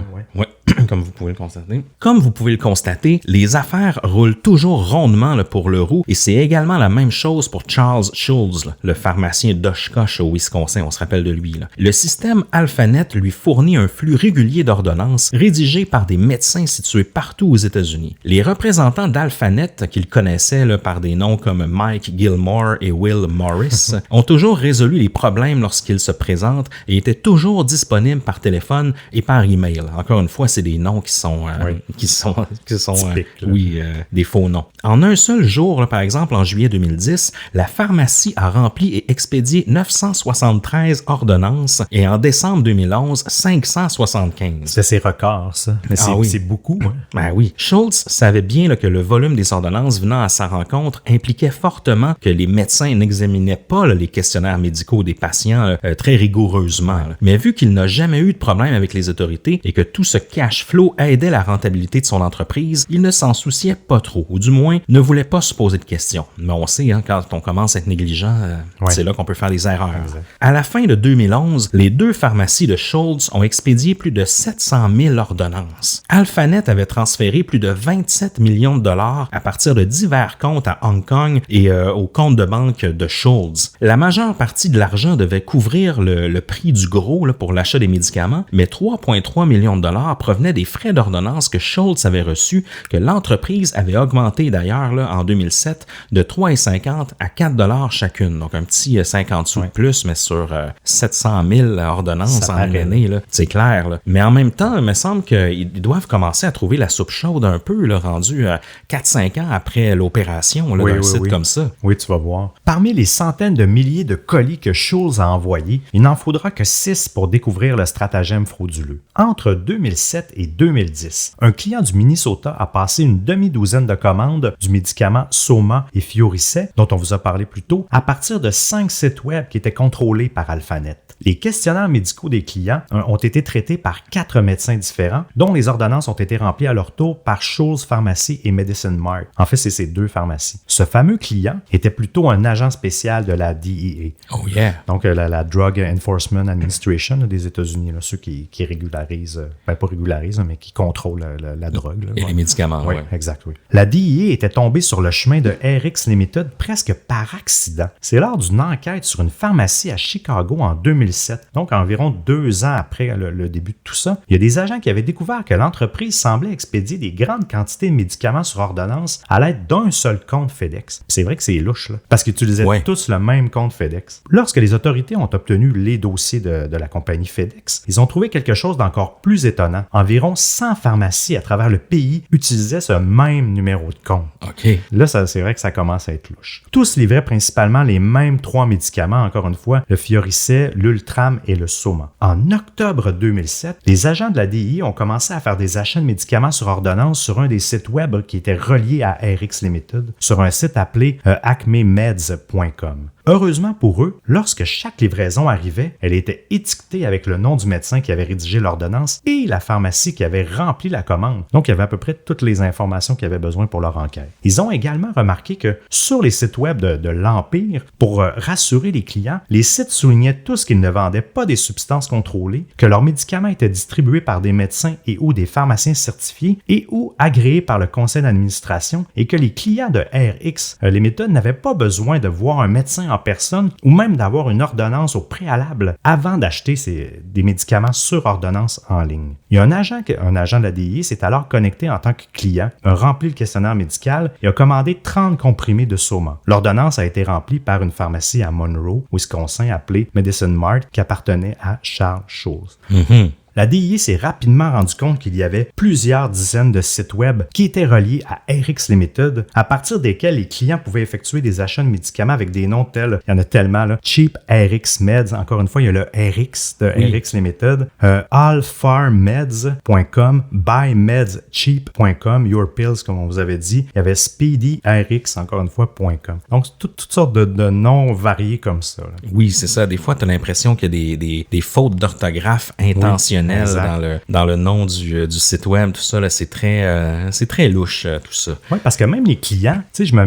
Comme vous pouvez le constater. Comme vous pouvez le constater, les affaires roulent toujours rondement là, pour Leroux et c'est également la même chose pour Charles Schulz, là, le pharmacien d'Oshkosh au Wisconsin, on se rappelle de lui. Là. Le système Alphanet lui fournit un flux régulier d'ordonnances rédigées par des médecins situés partout aux États-Unis. Les représentants d'Alphanet, qu'ils connaissaient là, par des noms comme Mike Gilmore et Will Morris, ont toujours résolu les problèmes lorsqu'ils se présentent et étaient toujours disponibles par téléphone et par email. Encore une fois, c'est des noms qui sont typiques, des faux noms. En un seul jour, là, par exemple, en juillet 2010, la pharmacie a rempli et expédié 973 ordonnances et en décembre 2011, 575. C'est ses records, ça. Mais c'est beaucoup. Ben oui. Schulz savait bien là, que le volume des ordonnances venant à sa rencontre impliquait fortement que les médecins n'examinaient pas là, les questionnaires médicaux des patients très rigoureusement. Là. Mais vu qu'il n'a jamais eu de problème avec les autorités et que tout se cache flow aidait la rentabilité de son entreprise, il ne s'en souciait pas trop, ou du moins ne voulait pas se poser de questions. Mais on sait, quand on commence à être négligent, c'est là qu'on peut faire des erreurs. Exact. À la fin de 2011, les 2 pharmacies de Schultz ont expédié plus de 700 000 ordonnances. Alphanet avait transféré plus de 27 millions de dollars à partir de divers comptes à Hong Kong et au compte de banque de Schultz. La majeure partie de l'argent devait couvrir le prix du gros là, pour l'achat des médicaments, mais 3,3 millions de dollars provenaient des frais d'ordonnance que Schultz avait reçus, que l'entreprise avait augmenté d'ailleurs là, en 2007 de 3,50 à 4 dollars chacune. Donc un petit 50 sous de plus, mais sur 700 000 ordonnances en une année. Là. C'est clair. Là. Mais en même temps, il me semble qu'ils doivent commencer à trouver la soupe chaude un peu, là, rendu 4-5 ans après l'opération là, d'un site comme ça. Oui, tu vas voir. Parmi les centaines de milliers de colis que Schultz a envoyés, il n'en faudra que 6 pour découvrir le stratagème frauduleux. Entre 2007 et 2010, un client du Minnesota a passé une demi-douzaine de commandes du médicament Soma et Fioricet, dont on vous a parlé plus tôt, à partir de 5 sites web qui étaient contrôlés par Alphanet. Les questionnaires médicaux des clients ont été traités par 4 médecins différents, dont les ordonnances ont été remplies à leur tour par Schultz Pharmacy et Medicine Mart. En fait, c'est ces 2 pharmacies. Ce fameux client était plutôt un agent spécial de la DEA. Oh yeah! Donc, la Drug Enforcement Administration des États-Unis, là, ceux qui régularisent, pas régularisent, mais qui contrôlent la drogue. Là, et les médicaments, oui. Exact, oui. La DEA était tombée sur le chemin de RX Limited presque par accident. C'est lors d'une enquête sur une pharmacie à Chicago en 2007, donc environ 2 ans après le début de tout ça, il y a des agents qui avaient découvert que l'entreprise semblait expédier des grandes quantités de médicaments sur ordonnance à l'aide d'un seul compte FedEx. C'est vrai que c'est louche, là, parce qu'ils utilisaient tous le même compte FedEx. Lorsque les autorités ont obtenu les dossiers de la compagnie FedEx, ils ont trouvé quelque chose d'encore plus étonnant. Environ 100 pharmacies à travers le pays utilisaient ce même numéro de compte. OK. Là, c'est vrai que ça commence à être louche. Tous livraient principalement les mêmes 3 médicaments, encore une fois, le Fioricet, l'Ultram et le Soma. En octobre 2007, les agents de la DEA ont commencé à faire des achats de médicaments sur ordonnance sur un des sites web qui était relié à RX Limited, sur un site appelé acmemeds.com. Heureusement pour eux, lorsque chaque livraison arrivait, elle était étiquetée avec le nom du médecin qui avait rédigé l'ordonnance et la pharmacie qui avait rempli la commande. Donc, il y avait à peu près toutes les informations qu'ils avaient besoin pour leur enquête. Ils ont également remarqué que sur les sites web de l'Empire, pour rassurer les clients, les sites soulignaient tous qu'ils ne vendaient pas des substances contrôlées, que leurs médicaments étaient distribués par des médecins et ou des pharmaciens certifiés et ou agréés par le conseil d'administration et que les clients de RX Limited n'avaient pas besoin de voir un médecin en personne ou même d'avoir une ordonnance au préalable avant d'acheter des médicaments sur ordonnance en ligne. Il y a un agent de la DEA s'est alors connecté en tant que client, a rempli le questionnaire médical et a commandé 30 comprimés de Soma. L'ordonnance a été remplie par une pharmacie à Monroe, Wisconsin, appelée Medicine Mart, qui appartenait à Charles Schultz. Mm-hmm. La DEA s'est rapidement rendu compte qu'il y avait plusieurs dizaines de sites web qui étaient reliés à RX Limited, à partir desquels les clients pouvaient effectuer des achats de médicaments avec des noms tels, il y en a tellement, là, Cheap RX Meds, encore une fois, il y a le RX de RX Limited, allfarmeds.com, buymedscheap.com, Your Pills, comme on vous avait dit, il y avait Speedy RX, encore une fois, .com. Donc, toutes sortes de noms variés comme ça. Là. Oui, c'est ça. Des fois, tu as l'impression qu'il y a des fautes d'orthographe intentionnelles dans le nom du site web, tout ça, là, c'est très louche, tout ça. Oui, parce que même les clients, tu sais, je me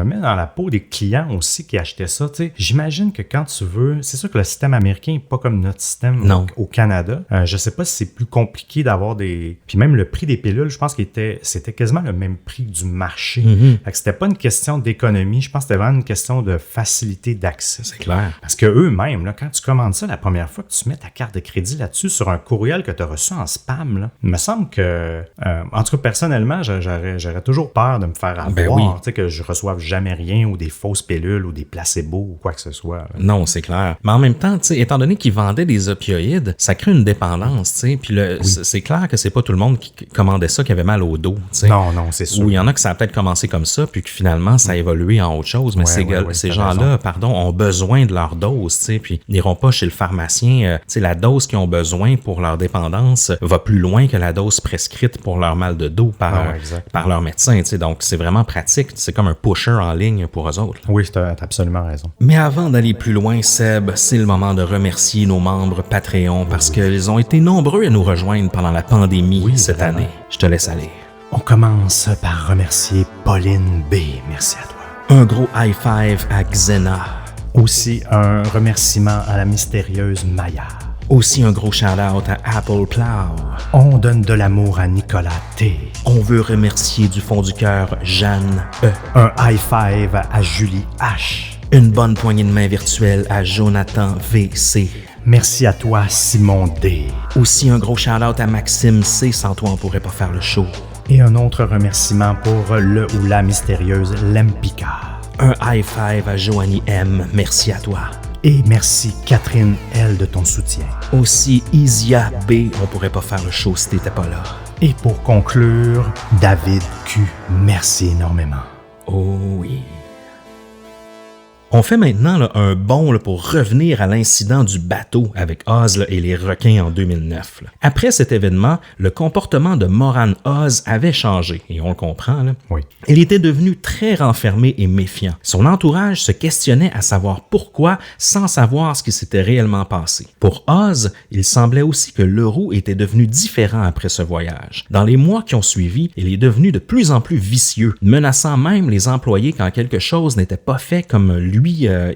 mets dans la peau des clients aussi qui achetaient ça, tu sais. J'imagine que quand tu veux, c'est sûr que le système américain n'est pas comme notre système au Canada. Je sais pas si c'est plus compliqué d'avoir des... Puis même le prix des pilules, je pense que c'était quasiment le même prix du marché. Mm-hmm. Fait que c'était pas une question d'économie, je pense que c'était vraiment une question de facilité d'accès. C'est clair. Parce que eux-mêmes, là, quand tu commandes ça la première fois que tu mets ta carte de crédit là-dessus sur un courriel que tu as reçu en spam, là, il me semble que, en tout cas, personnellement, j'aurais toujours peur de me faire avoir, tu sais, que je reçoive jamais rien ou des fausses pilules ou des placebos ou quoi que ce soit. Là. Non, c'est clair. Mais en même temps, tu sais, étant donné qu'ils vendaient des opioïdes, ça crée une dépendance, tu sais, puis c'est clair que c'est pas tout le monde qui commandait ça qui avait mal au dos, tu sais. Non, c'est sûr. Ou il y en a que ça a peut-être commencé comme ça, puis que finalement, ça a évolué en autre chose, mais ces gens-là, ont besoin de leur dose, tu sais, puis ils n'iront pas chez le pharmacien, tu sais, la dose dose qu'ils ont besoin pour leur dépendance va plus loin que la dose prescrite pour leur mal de dos par leur médecin. Tu sais. Donc, c'est vraiment pratique. C'est comme un pusher en ligne pour eux autres. Oui, t'as absolument raison. Mais avant d'aller plus loin, Seb, c'est le moment de remercier nos membres Patreon parce qu'ils ont été nombreux à nous rejoindre pendant la pandémie cette année. Je te laisse aller. On commence par remercier Pauline B. Merci à toi. Un gros high five à Xena. Aussi un remerciement à la mystérieuse Maya. Aussi un gros shout-out à Apple Plow. On donne de l'amour à Nicolas T. On veut remercier du fond du cœur Jeanne E. Un high five à Julie H. Une bonne poignée de main virtuelle à Jonathan VC. Merci à toi, Simon D. Aussi un gros shout-out à Maxime C. Sans toi, on pourrait pas faire le show. Et un autre remerciement pour le ou la mystérieuse Lempika. Un high five à Joanie M. Merci à toi. Et merci Catherine L. de ton soutien. Aussi Isia B. On pourrait pas faire le show si t'étais pas là. Et pour conclure, David Q. Merci énormément. Oh oui. On fait maintenant un bond pour revenir à l'incident du bateau avec Oz et les requins en 2009. Après cet événement, le comportement de Moran Oz avait changé, et on le comprend. Là. Oui. Il était devenu très renfermé et méfiant. Son entourage se questionnait à savoir pourquoi, sans savoir ce qui s'était réellement passé. Pour Oz, il semblait aussi que Leroux était devenu différent après ce voyage. Dans les mois qui ont suivi, il est devenu de plus en plus vicieux, menaçant même les employés quand quelque chose n'était pas fait comme lui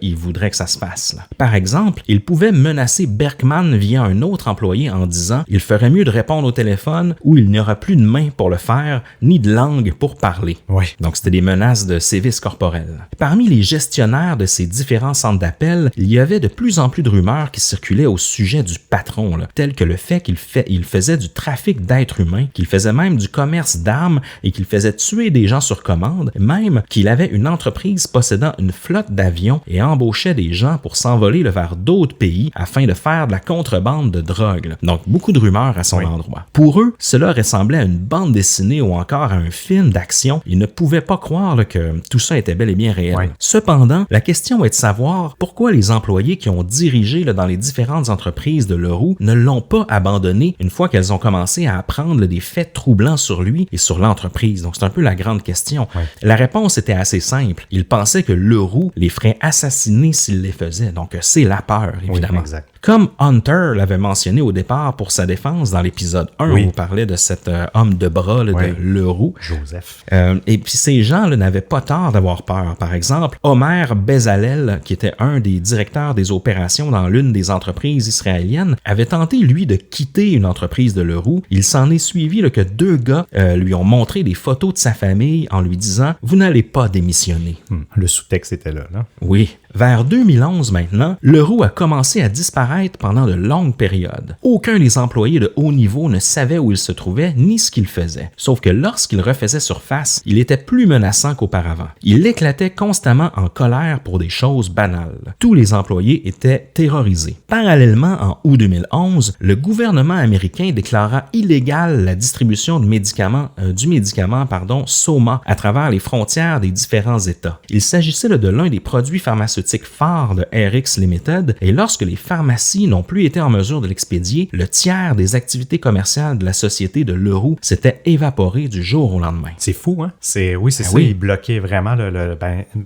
il voudrait que ça se fasse. Là. Par exemple, il pouvait menacer Berkman via un autre employé en disant « Il ferait mieux de répondre au téléphone ou il n'y aura plus de main pour le faire, ni de langue pour parler. » Oui. Donc, c'était des menaces de sévices corporels. Parmi les gestionnaires de ces différents centres d'appel, il y avait de plus en plus de rumeurs qui circulaient au sujet du patron, là, telles que le fait qu'il faisait du trafic d'êtres humains, qu'il faisait même du commerce d'armes et qu'il faisait tuer des gens sur commande, même qu'il avait une entreprise possédant une flotte d'avions et embauchait des gens pour s'envoler vers d'autres pays afin de faire de la contrebande de drogue. Là. Donc, beaucoup de rumeurs à son endroit. Pour eux, cela ressemblait à une bande dessinée ou encore à un film d'action. Ils ne pouvaient pas croire là, que tout ça était bel et bien réel. Oui. Cependant, la question est de savoir pourquoi les employés qui ont dirigé là, dans les différentes entreprises de Leroux ne l'ont pas abandonné une fois qu'elles ont commencé à apprendre là, des faits troublants sur lui et sur l'entreprise. Donc, c'est un peu la grande question. Oui. La réponse était assez simple. Ils pensaient que Leroux les ferait assassiner s'il les faisait. Donc, c'est la peur, évidemment. Oui, comme Hunter l'avait mentionné au départ pour sa défense dans l'épisode 1, où on parlait de cet homme de bras là, de Leroux. Joseph. Et puis, ces gens là, n'avaient pas tort d'avoir peur. Par exemple, Omer Bezalel, qui était un des directeurs des opérations dans l'une des entreprises israéliennes, avait tenté, lui, de quitter une entreprise de Leroux. Il s'en est suivi là, que 2 gars lui ont montré des photos de sa famille en lui disant « Vous n'allez pas démissionner. » Le sous-texte était là. Oui. Vers 2011 maintenant, Leroux a commencé à disparaître pendant de longues périodes. Aucun des employés de haut niveau ne savait où il se trouvait ni ce qu'il faisait. Sauf que lorsqu'il refaisait surface, il était plus menaçant qu'auparavant. Il éclatait constamment en colère pour des choses banales. Tous les employés étaient terrorisés. Parallèlement, en août 2011, le gouvernement américain déclara illégale la distribution de du médicament Soma à travers les frontières des différents États. Il s'agissait de l'un des produits pharmaceutiques phare de RX Limited, et lorsque les pharmacies n'ont plus été en mesure de l'expédier, le tiers des activités commerciales de la société de Leroux s'était évaporé du jour au lendemain. C'est fou, hein? C'est ça, il bloquait vraiment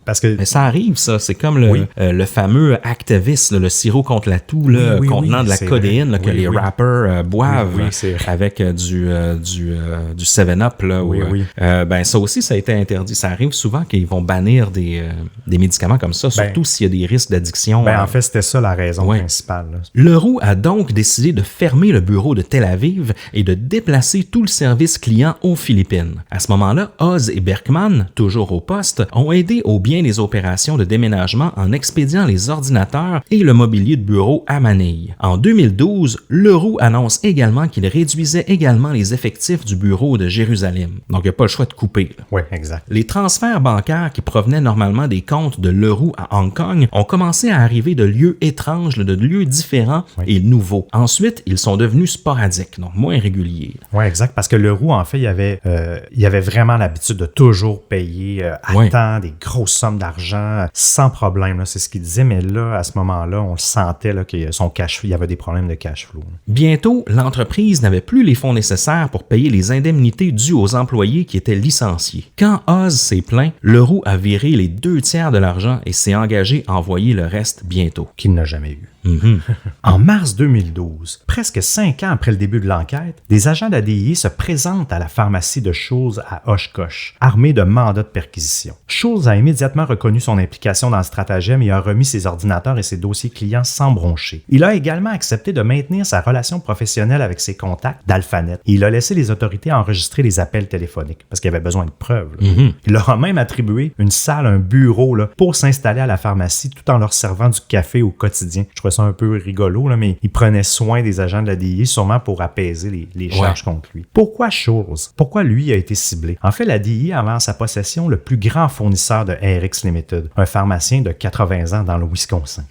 parce que... Mais ça arrive, ça. C'est comme le fameux Actavis, le sirop contre la toux, contenant de la codéine que les rappers boivent avec du 7-Up. Là, ça aussi, ça a été interdit. Ça arrive souvent qu'ils vont bannir des médicaments comme ça, surtout s'il y a des risques d'addiction. En fait, c'était ça la raison principale. Là. Leroux a donc décidé de fermer le bureau de Tel Aviv et de déplacer tout le service client aux Philippines. À ce moment-là, Oz et Berkman, toujours au poste, ont aidé au bien des opérations de déménagement en expédiant les ordinateurs et le mobilier de bureau à Manille. En 2012, Leroux annonce également qu'il réduisait également les effectifs du bureau de Jérusalem. Donc, il n'y a pas le choix de couper. Oui, exact. Les transferts bancaires qui provenaient normalement des comptes de Leroux à Hong Kong ont commencé à arriver de lieux étranges, de lieux différents et nouveaux. Ensuite, ils sont devenus sporadiques, donc moins réguliers. Oui, exact, parce que Leroux, en fait, il avait vraiment l'habitude de toujours payer à temps des grosses sommes d'argent sans problème, là, c'est ce qu'il disait, mais là, à ce moment-là, on le sentait là, qu'il y avait des problèmes de cash flow. Bientôt, l'entreprise n'avait plus les fonds nécessaires pour payer les indemnités dues aux employés qui étaient licenciés. Quand Oz s'est plaint, Leroux a viré les 2/3 de l'argent et s'est engagé à envoyer le reste bientôt. Qu'il n'a jamais eu. En mars 2012, presque 5 ans après le début de l'enquête, des agents d'ADI se présentent à la pharmacie de Schulz à Oshkosh, armés de mandats de perquisition. Schulz a immédiatement reconnu son implication dans le stratagème et a remis ses ordinateurs et ses dossiers clients sans broncher. Il a également accepté de maintenir sa relation professionnelle avec ses contacts d'Alphanet et il a laissé les autorités enregistrer les appels téléphoniques parce qu'il avait besoin de preuves. Il leur a même attribué une salle, un bureau là, pour s'installer à la pharmacie tout en leur servant du café au quotidien. Je trouvais ça un peu rigolo, là, mais il prenait soin des agents de la DIA sûrement pour apaiser les charges contre lui. Pourquoi Schulz? Pourquoi lui a été ciblé? En fait, la DIA avait en sa possession le plus grand fournisseur de RX Limited, un pharmacien de 80 ans dans le Wisconsin.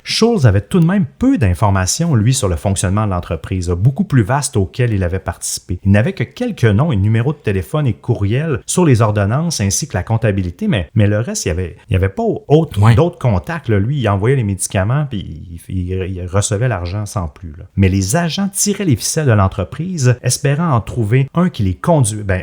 Schulz avait tout de même peu d'informations, lui, sur le fonctionnement de l'entreprise, beaucoup plus vaste auquel il avait participé. Il n'avait que quelques noms et numéros de téléphone et courriels sur les ordonnances ainsi que la comptabilité, mais le reste, il n'y avait pas d'autres contacts. Là. Lui, il envoyait les médicaments puis il recevait l'argent sans plus. Là. Mais les agents tiraient les ficelles de l'entreprise, espérant en trouver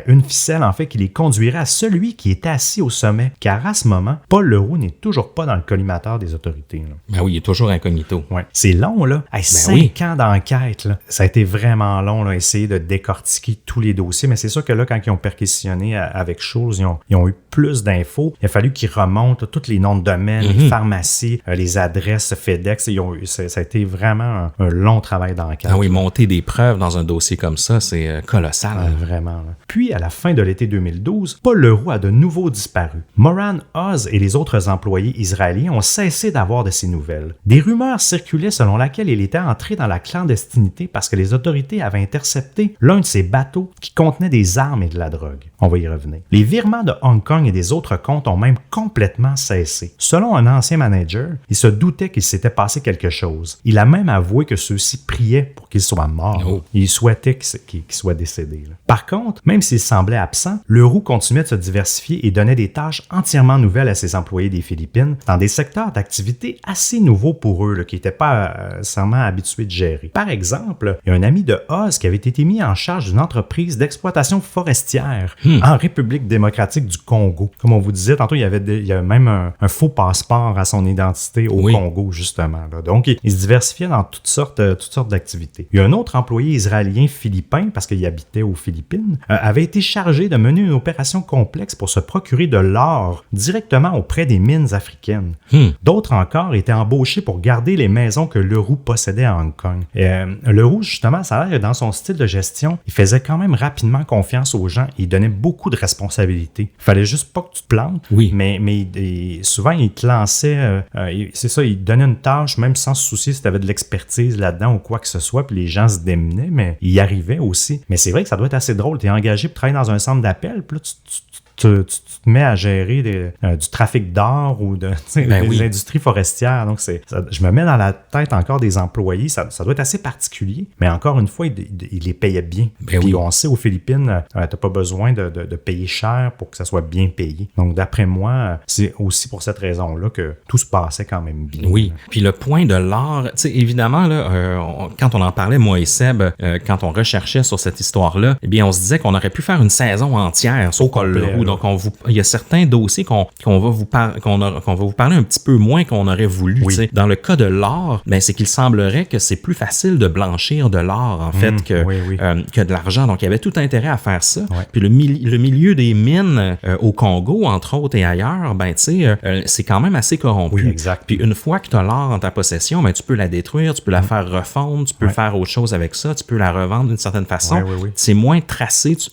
une ficelle en fait qui les conduirait à celui qui était assis au sommet, car à ce moment, Paul Leroux n'est toujours pas dans le collimateur des autorités. Là. Ben oui, il est toujours incognito. Ouais. C'est long, là. 5 ans d'enquête, là. Ça a été vraiment long, là, essayer de décortiquer tous les dossiers, mais c'est sûr que là, quand ils ont perquisitionné avec Schulz, ils ont eu plus d'infos. Il a fallu qu'ils remontent tous les noms de domaine, les pharmacies, les adresses FedEx. Ça a été vraiment un long travail d'enquête. Ah oui, monter des preuves dans un dossier comme ça, c'est colossal. Vraiment. Là. Puis, à la fin de l'été 2012, Paul Leroux a de nouveau disparu. Moran, Oz et les autres employés israéliens ont cessé d'avoir de ses nouvelles. Des rumeurs circulaient selon laquelle il était entré dans la clandestinité parce que les autorités avaient intercepté l'un de ses bateaux qui contenait des armes et de la drogue. On va y revenir. Les virements de Hong Kong et des autres comptes ont même complètement cessé. Selon un ancien manager, il se doutait qu'il s'était passé quelque chose. Il a même avoué que ceux-ci priaient pour qu'il soit mort. Il souhaitait qu'il soit décédé. Là. Par contre, même s'il semblait absent, Leroux continuait de se diversifier et donnait des tâches entièrement nouvelles à ses employés des Philippines dans des secteurs d'activité assez nouveaux pour eux, là, qui n'étaient pas nécessairement habitués de gérer. Par exemple, il y a un ami de Oz qui avait été mis en charge d'une entreprise d'exploitation forestière en République démocratique du Congo. Comme on vous disait, tantôt, il y avait même un faux passeport à son identité au Congo, justement. Là. Donc, il se diversifiait dans toutes sortes d'activités. Il y a un autre employé israélien philippin, parce qu'il habitait aux Philippines, avait été chargé de mener une opération complexe pour se procurer de l'or directement auprès des mines africaines. D'autres encore étaient embauchés pour garder les maisons que Leroux possédait à Hong Kong. Leroux, justement, ça a l'air que dans son style de gestion, il faisait quand même rapidement confiance aux gens et il donnait beaucoup de responsabilités. Il fallait juste pas que tu te plantes, mais souvent, il te lançait, c'est ça, il te donnait une tâche, même sans se soucier si tu avais de l'expertise là-dedans ou quoi que ce soit, puis les gens se démenaient, mais il y arrivait aussi. Mais c'est vrai que ça doit être assez drôle. Tu es engagé pour travailler dans un centre d'appel, puis là, tu te mets à gérer du trafic d'or ou des industries forestières. Donc, je me mets dans la tête encore des employés. Ça doit être assez particulier, mais encore une fois, il les payait bien. Puis on sait, aux Philippines, tu n'as pas besoin de payer cher pour que ça soit bien payé. Donc, d'après moi, c'est aussi pour cette raison-là que tout se passait quand même bien. Oui. Puis le point de l'or, tu sais, évidemment, là, quand on en parlait, moi et Seb, quand on recherchait sur cette histoire-là, eh bien, on se disait qu'on aurait pu faire une saison entière sur Paul Leroux. Donc, il y a certains dossiers qu'on va vous parler un petit peu moins qu'on aurait voulu. Dans le cas de l'or, ben, c'est qu'il semblerait que c'est plus facile de blanchir de l'or, en fait, que de l'argent. Donc, il y avait tout intérêt à faire ça. Puis le milieu des mines au Congo, entre autres, et ailleurs, ben, tu sais, c'est quand même assez corrompu. Oui, exact. Puis une fois que tu as l'or en ta possession, ben, tu peux la détruire, tu peux la faire refondre, tu peux faire autre chose avec ça, tu peux la revendre d'une certaine façon. C'est moins tracé, tu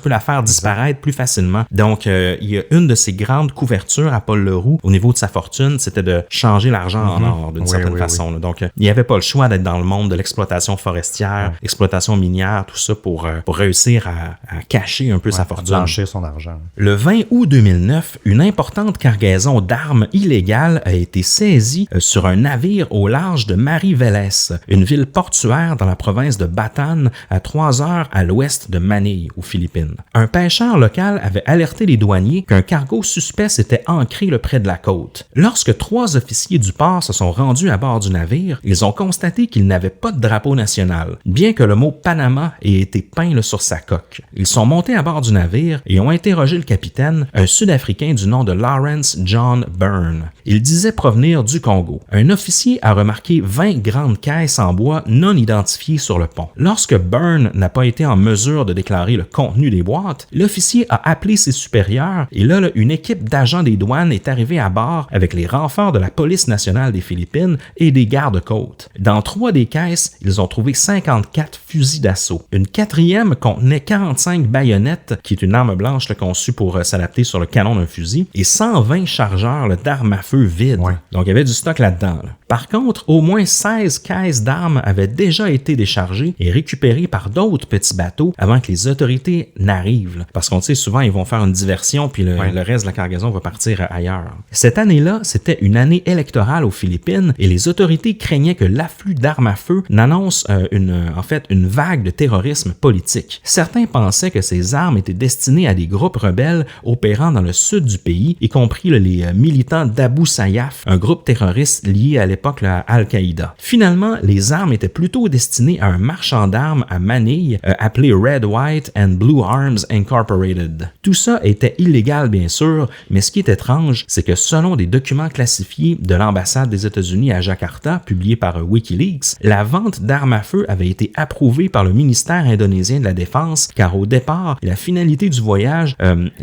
peux la faire disparaître plus facilement. Donc, il y a une de ses grandes couvertures à Paul Leroux au niveau de sa fortune, c'était de changer l'argent en or d'une certaine façon. Là. Donc, il n'y avait pas le choix d'être dans le monde de l'exploitation forestière, exploitation minière, tout ça pour réussir à cacher un peu sa fortune. Blanchir son argent. Le 20 août 2009, une importante cargaison d'armes illégales a été saisie sur un navire au large de Mariveles, une ville portuaire dans la province de Bataan, à 3 heures à l'ouest de Manille, aux Philippines. Un pêcheur local avait alerté les douaniers qu'un cargo suspect s'était ancré près de la côte. Lorsque 3 officiers du port se sont rendus à bord du navire, ils ont constaté qu'il n'avait pas de drapeau national, bien que le mot Panama ait été peint sur sa coque. Ils sont montés à bord du navire et ont interrogé le capitaine, un Sud-Africain du nom de Lawrence John Byrne. Il disait provenir du Congo. Un officier a remarqué 20 grandes caisses en bois non identifiées sur le pont. Lorsque Byrne n'a pas été en mesure de déclarer le contenu des boîtes, l'officier a appelé ses supérieurs et là, une équipe d'agents des douanes est arrivée à bord avec les renforts de la police nationale des Philippines et des gardes-côtes. Dans 3 des caisses, ils ont trouvé 54 fusils d'assaut. Une 4e contenait 45 baïonnettes, qui est une arme blanche conçue pour s'adapter sur le canon d'un fusil, et 120 chargeurs d'armes à feu vides. Ouais. Donc, il y avait du stock là-dedans. Là. Par contre, au moins 16 caisses d'armes avaient déjà été déchargées et récupérées par d'autres petits bateaux avant que les autorités n'arrivent. Là. Parce qu'on sait, souvent, ils vont faire une diversion, puis le reste de la cargaison va partir ailleurs. Cette année-là, c'était une année électorale aux Philippines et les autorités craignaient que l'afflux d'armes à feu n'annonce une vague de terrorisme politique. Certains pensaient que ces armes étaient destinées à des groupes rebelles opérant dans le sud du pays, y compris les militants d'Abu Sayyaf, un groupe terroriste lié à l'époque à Al-Qaïda. Finalement, les armes étaient plutôt destinées à un marchand d'armes à Manille appelé Red, White and Blue Arms Incorporated. Tout ça était illégal bien sûr, mais ce qui est étrange, c'est que selon des documents classifiés de l'ambassade des États-Unis à Jakarta, publiés par Wikileaks, la vente d'armes à feu avait été approuvée par le ministère indonésien de la Défense, car au départ, la finalité du voyage,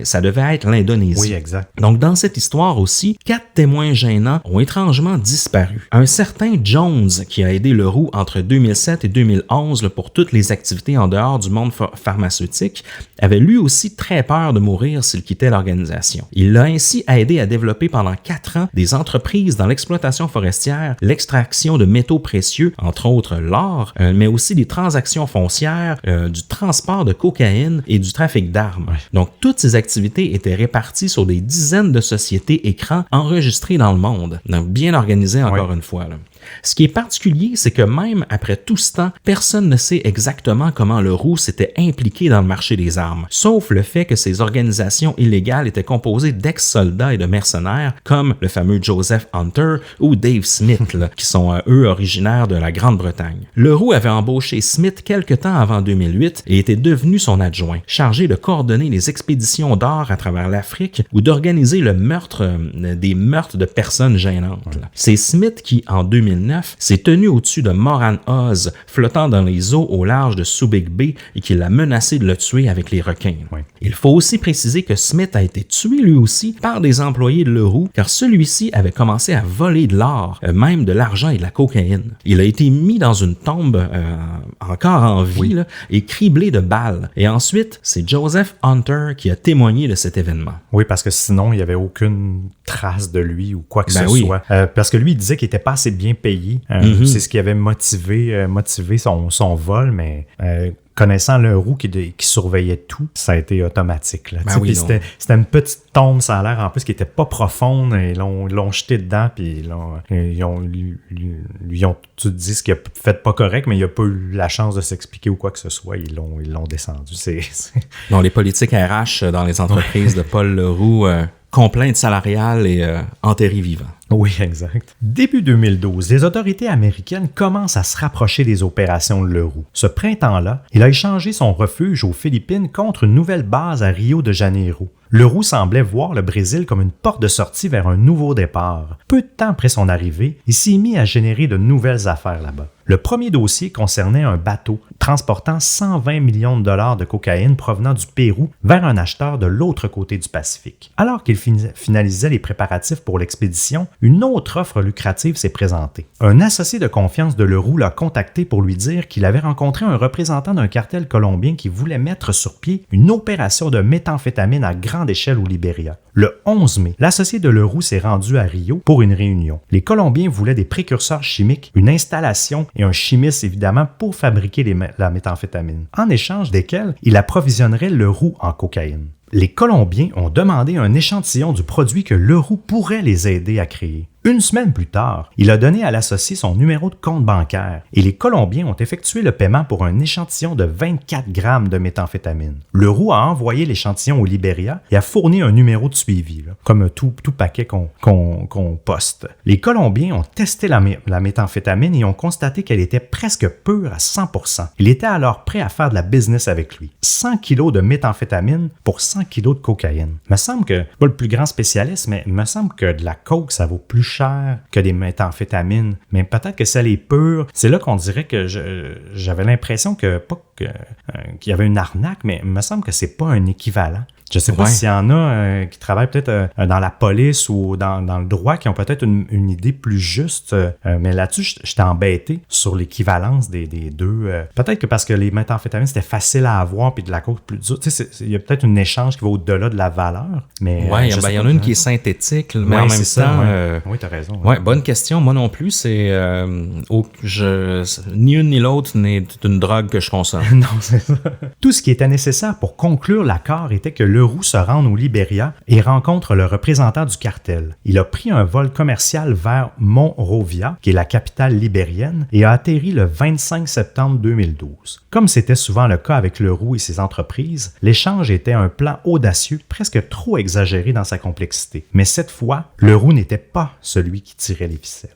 ça devait être l'Indonésie. Oui, exact. Donc, dans cette histoire aussi, 4 témoins gênants ont étrangement disparu. Un certain Jones, qui a aidé Leroux entre 2007 et 2011 pour toutes les activités en dehors du monde pharmaceutique, avait lui aussi très peur de mourir s'il quittait l'organisation. Il l'a ainsi aidé à développer pendant 4 ans des entreprises dans l'exploitation forestière, l'extraction de métaux précieux, entre autres l'or, mais aussi des transactions foncières, du transport de cocaïne et du trafic d'armes. Donc, toutes ces activités étaient réparties sur des dizaines de sociétés écrans enregistrées dans le monde. Donc, bien organisées encore une fois. Là. Ce qui est particulier, c'est que même après tout ce temps, personne ne sait exactement comment Leroux s'était impliqué dans le marché des armes, sauf le fait que ces organisations illégales étaient composées d'ex-soldats et de mercenaires comme le fameux Joseph Hunter ou Dave Smith, là, qui sont eux originaires de la Grande-Bretagne. Leroux avait embauché Smith quelque temps avant 2008 et était devenu son adjoint, chargé de coordonner les expéditions d'or à travers l'Afrique ou d'organiser des meurtres de personnes gênantes. C'est Smith qui, en 2009, s'est tenu au-dessus de Moran Oz, flottant dans les eaux au large de Subic Bay et qui l'a menacé de le tuer avec les requins. Oui. Il faut aussi préciser que Smith a été tué lui aussi par des employés de Leroux, car celui-ci avait commencé à voler de l'or, même de l'argent et de la cocaïne. Il a été mis dans une tombe encore en vie là, et criblé de balles. Et ensuite, c'est Joseph Hunter qui a témoigné de cet événement. Oui, parce que sinon, il n'y avait aucune trace de lui ou quoi que ce soit. Parce que lui, il disait qu'il n'était pas assez bien payé. C'est ce qui avait motivé son vol, mais connaissant Leroux qui surveillait tout, ça a été automatique. Là. C'était une petite tombe, ça a l'air en plus qui n'était pas profonde. Ils l'ont jeté dedans, puis ils ont tout dit ce qu'il a fait pas correct, mais il n'a pas eu la chance de s'expliquer ou quoi que ce soit. Ils l'ont descendu. Non, les politiques RH dans les entreprises de Paul Leroux... complainte salariale et enterré vivant. Oui, exact. Début 2012, les autorités américaines commencent à se rapprocher des opérations de Leroux. Ce printemps-là, il a échangé son refuge aux Philippines contre une nouvelle base à Rio de Janeiro. Leroux semblait voir le Brésil comme une porte de sortie vers un nouveau départ. Peu de temps après son arrivée, il s'est mis à générer de nouvelles affaires là-bas. Le premier dossier concernait un bateau transportant 120 millions de dollars de cocaïne provenant du Pérou vers un acheteur de l'autre côté du Pacifique. Alors qu'il finalisait les préparatifs pour l'expédition, une autre offre lucrative s'est présentée. Un associé de confiance de Leroux l'a contacté pour lui dire qu'il avait rencontré un représentant d'un cartel colombien qui voulait mettre sur pied une opération de méthamphétamine à grande échelle au Libéria. Le 11 mai, l'associé de Leroux s'est rendu à Rio pour une réunion. Les Colombiens voulaient des précurseurs chimiques, une installation et un chimiste évidemment pour fabriquer la méthamphétamine, en échange desquels il approvisionnerait Leroux en cocaïne. Les Colombiens ont demandé un échantillon du produit que Leroux pourrait les aider à créer. Une semaine plus tard, il a donné à l'associé son numéro de compte bancaire et les Colombiens ont effectué le paiement pour un échantillon de 24 grammes de méthamphétamine. Leroux a envoyé l'échantillon au Libéria et a fourni un numéro de suivi, comme tout paquet qu'on poste. Les Colombiens ont testé la méthamphétamine et ont constaté qu'elle était presque pure à 100%. Il était alors prêt à faire de la business avec lui. 100 kilos de méthamphétamine pour 100 kilos de cocaïne. Il me semble que, pas le plus grand spécialiste, mais il me semble que de la coke, ça vaut plus cher que des méthamphétamines. Mais peut-être que celle est pure. C'est là qu'on dirait que j'avais l'impression que, pas qu'il y avait une arnaque, mais il me semble que c'est pas un équivalent. Je ne sais pas s'il y en a qui travaillent peut-être dans la police ou dans le droit qui ont peut-être une idée plus juste. Mais là-dessus, j'étais embêté sur l'équivalence des deux. Peut-être que parce que les méthamphétamines, c'était facile à avoir puis de la coke plus dure. Tu sais, il y a peut-être un échange qui va au-delà de la valeur. Mais il y en a une qui est synthétique, mais en même temps... Oui, tu as raison. Ouais, bonne question. Moi non plus, c'est... ni une ni l'autre n'est une drogue que je consomme. Non, c'est ça. Tout ce qui était nécessaire pour conclure l'accord était que Leroux se rende au Libéria et rencontre le représentant du cartel. Il a pris un vol commercial vers Monrovia, qui est la capitale libérienne, et a atterri le 25 septembre 2012. Comme c'était souvent le cas avec Leroux et ses entreprises, l'échange était un plan audacieux, presque trop exagéré dans sa complexité. Mais cette fois, Leroux n'était pas celui qui tirait les ficelles.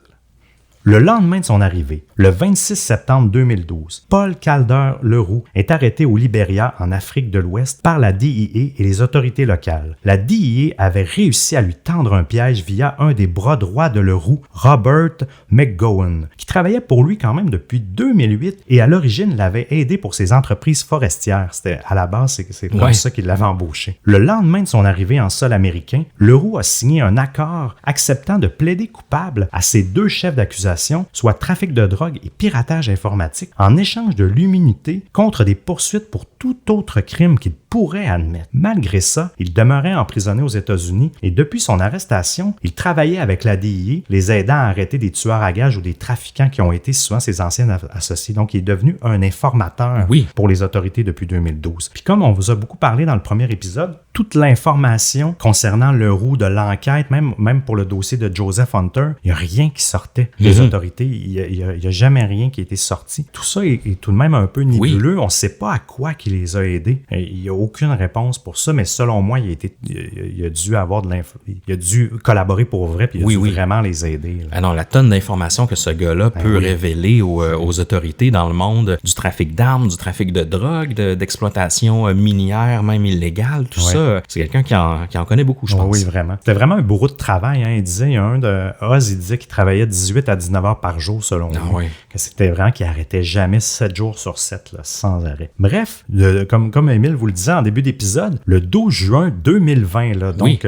Le lendemain de son arrivée, le 26 septembre 2012, Paul Calder Leroux est arrêté au Libéria, en Afrique de l'Ouest, par la DEA et les autorités locales. La DEA avait réussi à lui tendre un piège via un des bras droits de Leroux, Robert McGowan, qui travaillait pour lui quand même depuis 2008 et à l'origine l'avait aidé pour ses entreprises forestières. C'était à la base, c'est comme ça qu'il l'avait embauché. Le lendemain de son arrivée en sol américain, Leroux a signé un accord acceptant de plaider coupable à ses deux chefs d'accusation, soit trafic de drogue et piratage informatique, en échange de l'immunité contre des poursuites pour tout autre crime qu'il pourrait admettre. Malgré ça, il demeurait emprisonné aux États-Unis et depuis son arrestation, il travaillait avec la DEA, les aidant à arrêter des tueurs à gages ou des trafiquants qui ont été souvent ses anciens associés. Donc, il est devenu un informateur pour les autorités depuis 2012. Puis comme on vous a beaucoup parlé dans le premier épisode, toute l'information concernant Leroux de l'enquête, même pour le dossier de Joseph Hunter, il n'y a rien qui sortait des autorités. Il n'y a jamais rien qui a été sorti. Tout ça est tout de même un peu nébuleux. On ne sait pas à quoi il les a aidés. Il n'y a aucune réponse pour ça, mais selon moi, il a dû avoir de l'info. Il a dû collaborer pour vrai, puis il a dû vraiment les aider. Ah non, la tonne d'informations que ce gars-là peut révéler aux autorités dans le monde du trafic d'armes, du trafic de drogue, d'exploitation minière, même illégale, tout ça. C'est quelqu'un qui en connaît beaucoup, je pense. Oui, vraiment. C'était vraiment un bourreau de travail. Il disait, il y a un de Oz, il disait qu'il travaillait 18 à 19 heures par jour, selon lui. Que c'était vraiment qu'il arrêtait jamais 7 jours sur 7, là, sans arrêt. Bref, comme Émile vous le disait en début d'épisode, le 12 juin 2020, là, donc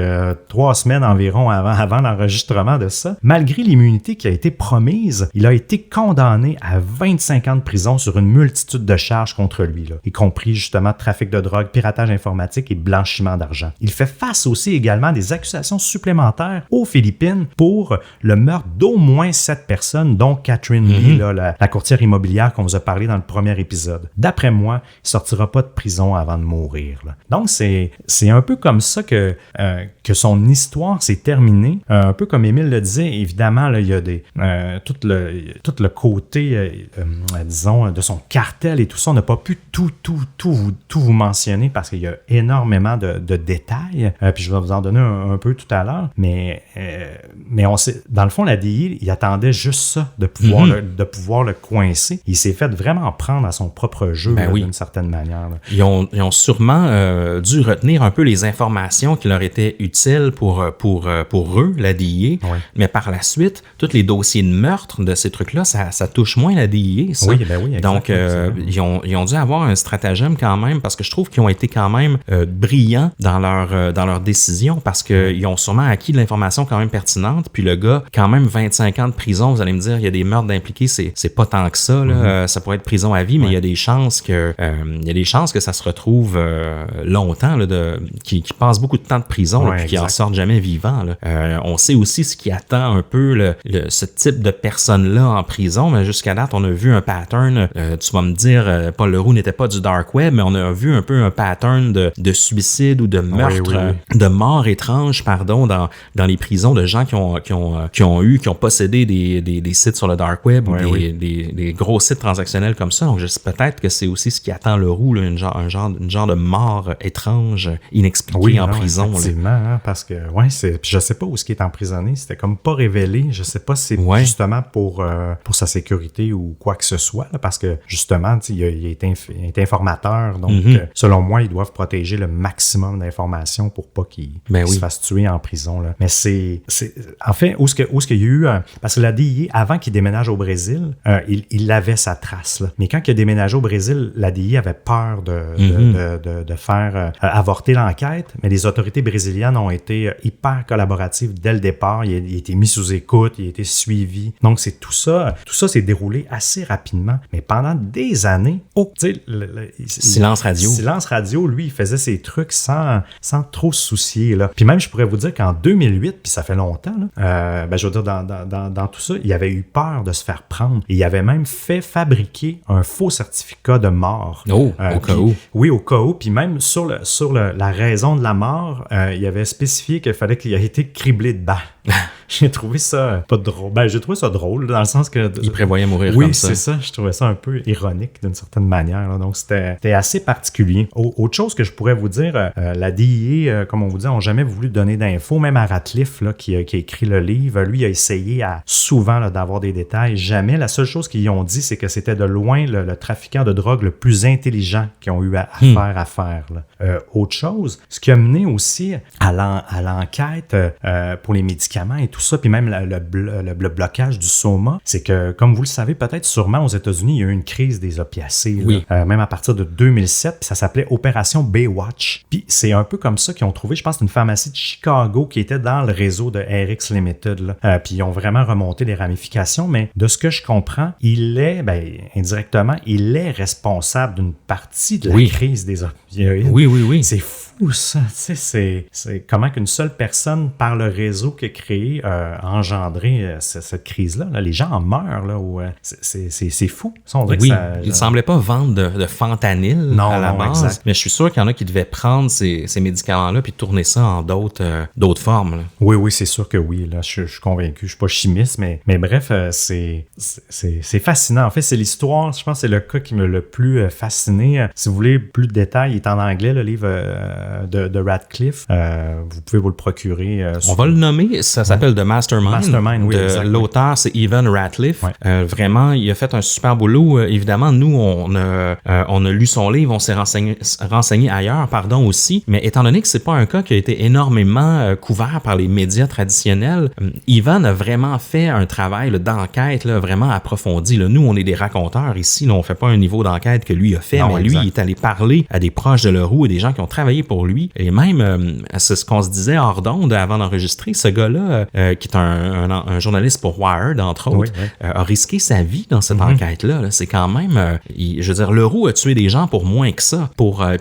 3 semaines environ avant l'enregistrement de ça, malgré l'immunité qui a été promise, il a été condamné à 25 ans de prison sur une multitude de charges contre lui, là, y compris justement trafic de drogue, piratage informatique et blanchiment d'argent. Il fait face aussi également à des accusations supplémentaires aux Philippines pour le meurtre d'au moins 7 personnes, dont Catherine Lee, là, la courtière immobilière qu'on vous a parlé dans le premier épisode. D'après moi, il sortira pas de prison avant de mourir. Là. Donc, c'est un peu comme ça que son histoire s'est terminée. Un peu comme Émile le disait, évidemment, là, il y a tout le côté, disons, de son cartel et tout ça. On n'a pas pu tout vous mentionner parce qu'il y a énormément de détails. Puis je vais vous en donner un peu tout à l'heure. Mais on sait, dans le fond, la DI, il attendait juste ça, de pouvoir le coincer. Il s'est fait vraiment prendre à son propre jeu d'une certaine manière. Là. Ils ont sûrement dû retenir un peu les informations qui leur étaient utiles pour eux, la DIA. Oui. Mais par la suite, tous les dossiers de meurtre de ces trucs-là, ça touche moins la DIA, ça. Oui, ben oui, donc, ils ont dû avoir un stratagème quand même, parce que je trouve qu'ils ont été quand même brillants dans leur décision, parce qu'ils ont sûrement acquis de l'information quand même pertinente. Puis le gars, quand même 25 ans de prison, vous allez me dire, il y a des meurtres d'impliqués, c'est pas tant que ça, là. Ça pourrait être prison à vie, mais il y a des chances que ça se retrouve longtemps, là, qui passe beaucoup de temps de prison, là, puis qui en sortent jamais vivants, là. On sait aussi ce qui attend un peu ce type de personnes-là en prison, mais jusqu'à date, on a vu un pattern, tu vas me dire, Paul Leroux n'était pas du dark web, mais on a vu un peu un pattern de suicide ou de meurtre, de mort étrange, pardon, dans les prisons de gens qui ont possédé des sites sur le dark web ou des gros sites transactionnels comme ça. Donc, peut-être que c'est aussi ce qui attend Leroux, là, une genre de mort étrange, inexpliquée en prison. Effectivement, hein, parce que, je sais pas où est-ce qu'il est emprisonné, c'était comme pas révélé, je sais pas si c'est justement pour sa sécurité ou quoi que ce soit, là, parce que, justement, il est informateur, donc, selon moi, ils doivent protéger le maximum d'informations pour pas qu'il se fasse tuer en prison, là. Mais en fait, où est-ce qu'il y a eu, parce que la DIA, avant qu'il déménage au Brésil, il avait sa trace, là. Mais quand il a déménagé au Brésil, la DIA avait peur de faire avorter l'enquête, mais les autorités brésiliennes ont été hyper collaboratives dès le départ. Il a été mis sous écoute, il a été suivi. Donc, c'est tout ça s'est déroulé assez rapidement. Mais pendant des années, Silence radio. Silence radio, lui, il faisait ses trucs sans trop se soucier, là. Puis même, je pourrais vous dire qu'en 2008, puis ça fait longtemps, là, je veux dire, dans tout ça, il avait eu peur de se faire prendre. Et il avait même fait fabriquer un faux certificat de mort. Au cas où. Oui, au cas où. Puis même sur la raison de la mort, il avait spécifié qu'il fallait qu'il ait été criblé de balles. J'ai trouvé ça pas drôle. J'ai trouvé ça drôle, dans le sens que... Il prévoyait mourir comme ça. Oui, c'est ça. Je trouvais ça un peu ironique, d'une certaine manière, là. Donc, c'était assez particulier. Autre chose que je pourrais vous dire, la DIA, comme on vous dit, n'ont jamais voulu donner d'infos. Même à Ratcliffe, là, qui a écrit le livre, lui, il a essayé souvent là, d'avoir des détails. Jamais. La seule chose qu'ils ont dit, c'est que c'était de loin le trafiquant de drogue le plus intelligent qu'ils ont eu à faire. Là. Autre chose, ce qui a mené aussi à l'enquête pour les médicaments et tout ça, puis même le blocage du SOMA, c'est que, comme vous le savez, peut-être sûrement aux États-Unis, il y a eu une crise des opiacés, même à partir de 2007, puis ça s'appelait Opération Baywatch. Puis c'est un peu comme ça qu'ils ont trouvé, je pense, une pharmacie de Chicago qui était dans le réseau de RX Limited, là. Puis ils ont vraiment remonté les ramifications, mais de ce que je comprends, indirectement, il est responsable d'une partie de la crise des opioïdes. Oui. C'est fou, ça. Tu sais, c'est comment qu'une seule personne, par le réseau qu'il a créé, a engendré cette crise-là. Là. Les gens en meurent. Là, c'est fou. Ça, on dirait que ça, il ne semblait pas vendre de fentanyl à la base. Exact. Mais je suis sûr qu'il y en a qui devaient prendre ces médicaments-là puis tourner ça en d'autres formes. Là. Oui, c'est sûr que oui. Là, je suis convaincu. Je ne suis pas chimiste, mais bref, c'est fascinant. En fait, c'est l'histoire. Je pense que c'est le cas qui m'a le plus fasciné. Si vous voulez plus de détails, il est en anglais, le livre de Radcliffe. Vous pouvez vous le procurer. On va le nommer. Ça s'appelle The Mastermind. Mastermind, oui. L'auteur, c'est Evan Ratcliffe. Ouais. Vraiment, il a fait un super boulot. Évidemment, nous, on a lu son livre, on s'est renseigné ailleurs, aussi. Mais étant donné que c'est pas un cas qui a été énormément couvert par les médias traditionnels, Evan a vraiment fait un travail d'enquête vraiment approfondi. Là. Nous, on est des raconteurs ici. Là, on fait pas un niveau d'enquête que lui a fait, mais lui, il est allé parler à des proches de Leroux et des gens qui ont travaillé pour lui. Et même, c'est ce qu'on se disait hors d'onde avant d'enregistrer, ce gars-là, qui est un journaliste pour Wired, entre autres, a risqué sa vie dans cette enquête-là. Là. C'est quand même... je veux dire, Leroux a tué des gens pour moins que ça.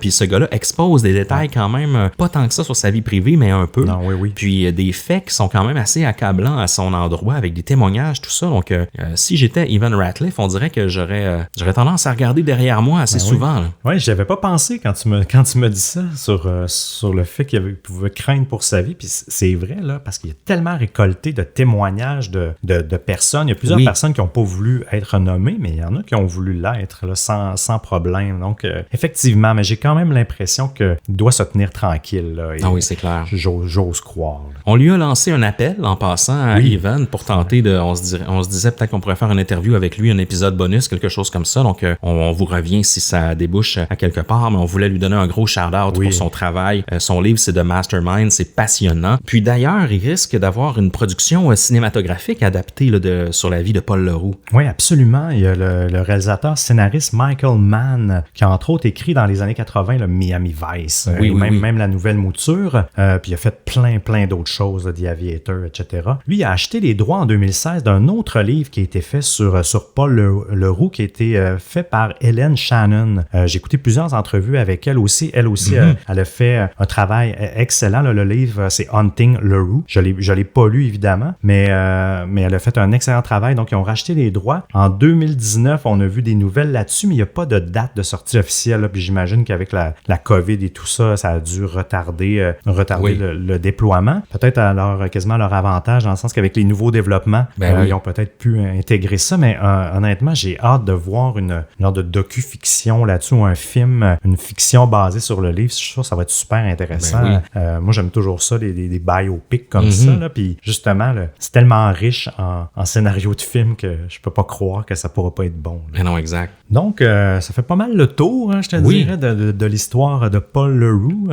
Puis ce gars-là expose des détails quand même, pas tant que ça sur sa vie privée, mais un peu. Non, Puis des faits qui sont quand même assez accablants à son endroit, avec des témoignages, tout ça. Donc, si j'étais Evan Ratcliffe, on dirait que j'aurais tendance à regarder derrière moi assez souvent. Oui, j'y avais pas pensé quand tu me dis ça sur sur le fait qu'il pouvait craindre pour sa vie. Puis c'est vrai, là, parce qu'il a tellement récolté de témoignages de personnes. Il y a plusieurs personnes qui n'ont pas voulu être nommées, mais il y en a qui ont voulu l'être là, sans problème. Donc, effectivement, mais j'ai quand même l'impression qu'il doit se tenir tranquille. Là, oui, c'est clair. J'ose croire. Là. On lui a lancé un appel en passant à Evan pour tenter de... On se disait peut-être qu'on pourrait faire une interview avec lui, un épisode bonus, quelque chose comme ça. Donc, on vous revient si ça débouche à quelque part, mais on voulait lui donner un gros shout-out pour son travail. Son livre, c'est The Mastermind, c'est passionnant. Puis d'ailleurs, il risque d'avoir une production cinématographique adaptée là, sur la vie de Paul Leroux. Oui, absolument. Il y a le réalisateur scénariste Michael Mann qui a entre autres écrit dans les années 80 le Miami Vice, même la nouvelle mouture. Puis il a fait plein d'autres choses, The Aviator, etc. Lui, il a acheté les droits en 2016 d'un autre livre qui a été fait sur Paul Leroux, qui a été fait par Hélène Shannon. J'ai écouté plusieurs entrevues avec elle aussi. Elle aussi, elle a fait un travail excellent. Là, le livre, c'est Hunting Leroux. Je l'ai pas lu, évidemment, mais elle a fait un excellent travail. Donc, ils ont racheté les droits. En 2019, on a vu des nouvelles là-dessus, mais il n'y a pas de date de sortie officielle. Là, puis j'imagine qu'avec la COVID et tout ça, ça a dû retarder le déploiement. Peut-être quasiment à leur avantage, dans le sens qu'avec les nouveaux développements, ils ont peut-être pu intégrer ça. Mais honnêtement, j'ai hâte de voir une genre de docu-fiction là-dessus, ou un film, une fiction basée sur le livre. Je suis sûr que ça va être super intéressant. Moi, j'aime toujours ça, des biopics comme ça. Là. Puis justement, c'est tellement riche en scénario de film que je peux pas croire que ça pourra pas être bon. Mais non, exact. Donc, ça fait pas mal le tour, je te dirais, de l'histoire de Paul Leroux.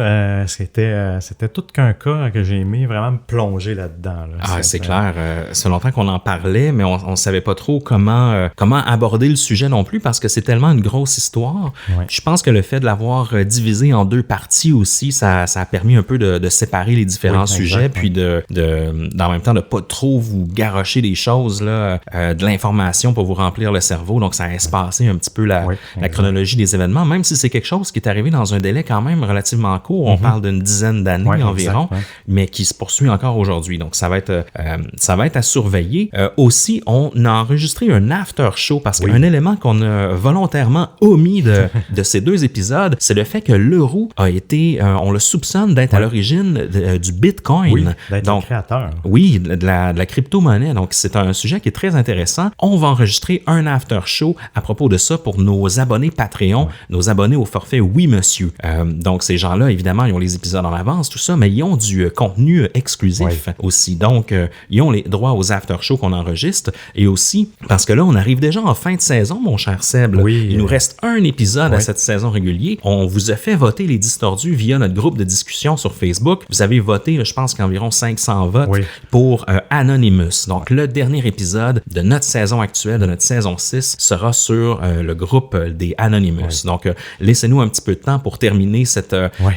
C'était tout qu'un cas que j'ai aimé vraiment me plonger là-dedans. Là. C'est clair. C'est longtemps qu'on en parlait, mais on savait pas trop comment aborder le sujet non plus, parce que c'est tellement une grosse histoire. Ouais. Je pense que le fait de l'avoir divisé en deux parties aussi, ça a permis un peu de séparer les différents sujets, puis en même temps de pas trop vous garrocher des choses, là, de l'information pour vous remplir le cerveau. Donc, ça a espacé un petit peu la chronologie des événements, même si c'est quelque chose qui est arrivé dans un délai quand même relativement court. On parle d'une dizaine d'années environ, mais qui se poursuit encore aujourd'hui. Donc, ça va être à surveiller. Aussi, on a enregistré un after show parce qu'un élément qu'on a volontairement omis de ces deux épisodes, c'est le fait que Leroux a été, on le soupçonne d'être à l'origine du Bitcoin. Oui, d'être le créateur. Oui, de la crypto-monnaie. Donc, c'est un sujet qui est très intéressant. On va enregistrer un after show à propos de ça pour nos abonnés Patreon, nos abonnés au forfait Oui Monsieur. Donc, ces gens-là, évidemment, ils ont les épisodes en avance, tout ça, mais ils ont du contenu exclusif aussi. Donc, ils ont les droits aux after shows qu'on enregistre. Et aussi, parce que là, on arrive déjà en fin de saison, mon cher Seb. Il nous reste un épisode à cette saison régulière. On vous a fait voter les distordus via notre groupe de discussion sur Facebook. Vous avez voté, je pense qu'environ 500 votes pour Anonymous. Donc, le dernier épisode de notre saison actuelle, de notre saison 6, sera sur le groupe des Anonymous. Donc, laissez-nous un petit peu de temps pour terminer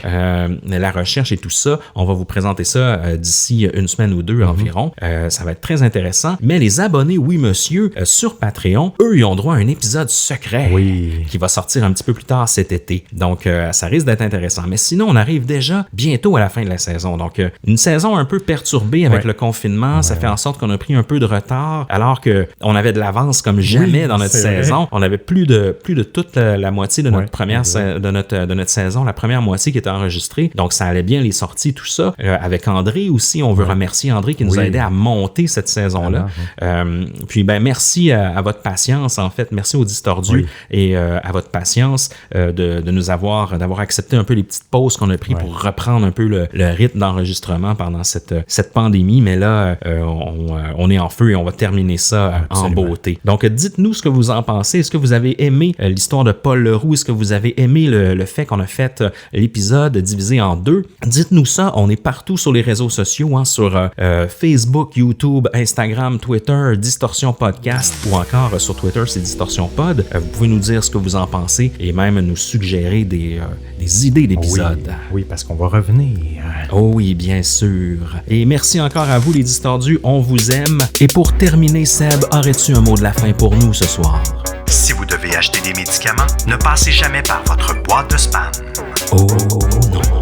la recherche et tout ça. On va vous présenter ça d'ici une semaine ou deux environ. Ça va être très intéressant. Mais les abonnés Oui Monsieur sur Patreon, eux, ils ont droit à un épisode secret qui va sortir un petit peu plus tard cet été. Donc, ça risque d'être intéressant. Mais sinon, on arrive déjà bientôt à la fin de la saison. Donc, une saison un peu perturbée avec le confinement. Ça fait en sorte qu'on a pris un peu de retard alors qu'on avait de l'avance comme jamais dans notre saison. On avait plus de toute la moitié de notre de notre saison, la première moitié qui était enregistrée. Donc, ça allait bien les sorties, tout ça. Avec André aussi, on veut remercier André qui nous a aidé à monter cette saison-là. Puis, merci à votre patience, en fait. Merci aux distordus et à votre patience d'avoir accepté un peu les petites pauses qu'on a pris pour reprendre un peu le rythme d'enregistrement pendant cette pandémie. Mais là, on est en feu et on va terminer ça en beauté. Donc, dites-nous ce que vous en pensez. Est-ce que vous avez aimé l'histoire de Paul Leroux? Est-ce que vous avez aimé le fait qu'on a fait l'épisode divisé en deux? Dites-nous ça. On est partout sur les réseaux sociaux, sur Facebook, YouTube, Instagram, Twitter, Distorsion Podcast, ou encore sur Twitter, c'est Distorsion Pod. Vous pouvez nous dire ce que vous en pensez et même nous suggérer des idées d'épisodes. Oui, parce qu'on va revenir. Oh oui, bien sûr. Et merci encore à vous, les distordus. On vous aime. Et pour terminer, Seb, aurais-tu un mot de la fin pour nous ce soir? Si vous devez acheter des médicaments, ne passez jamais par votre boîte de spam. Oh non.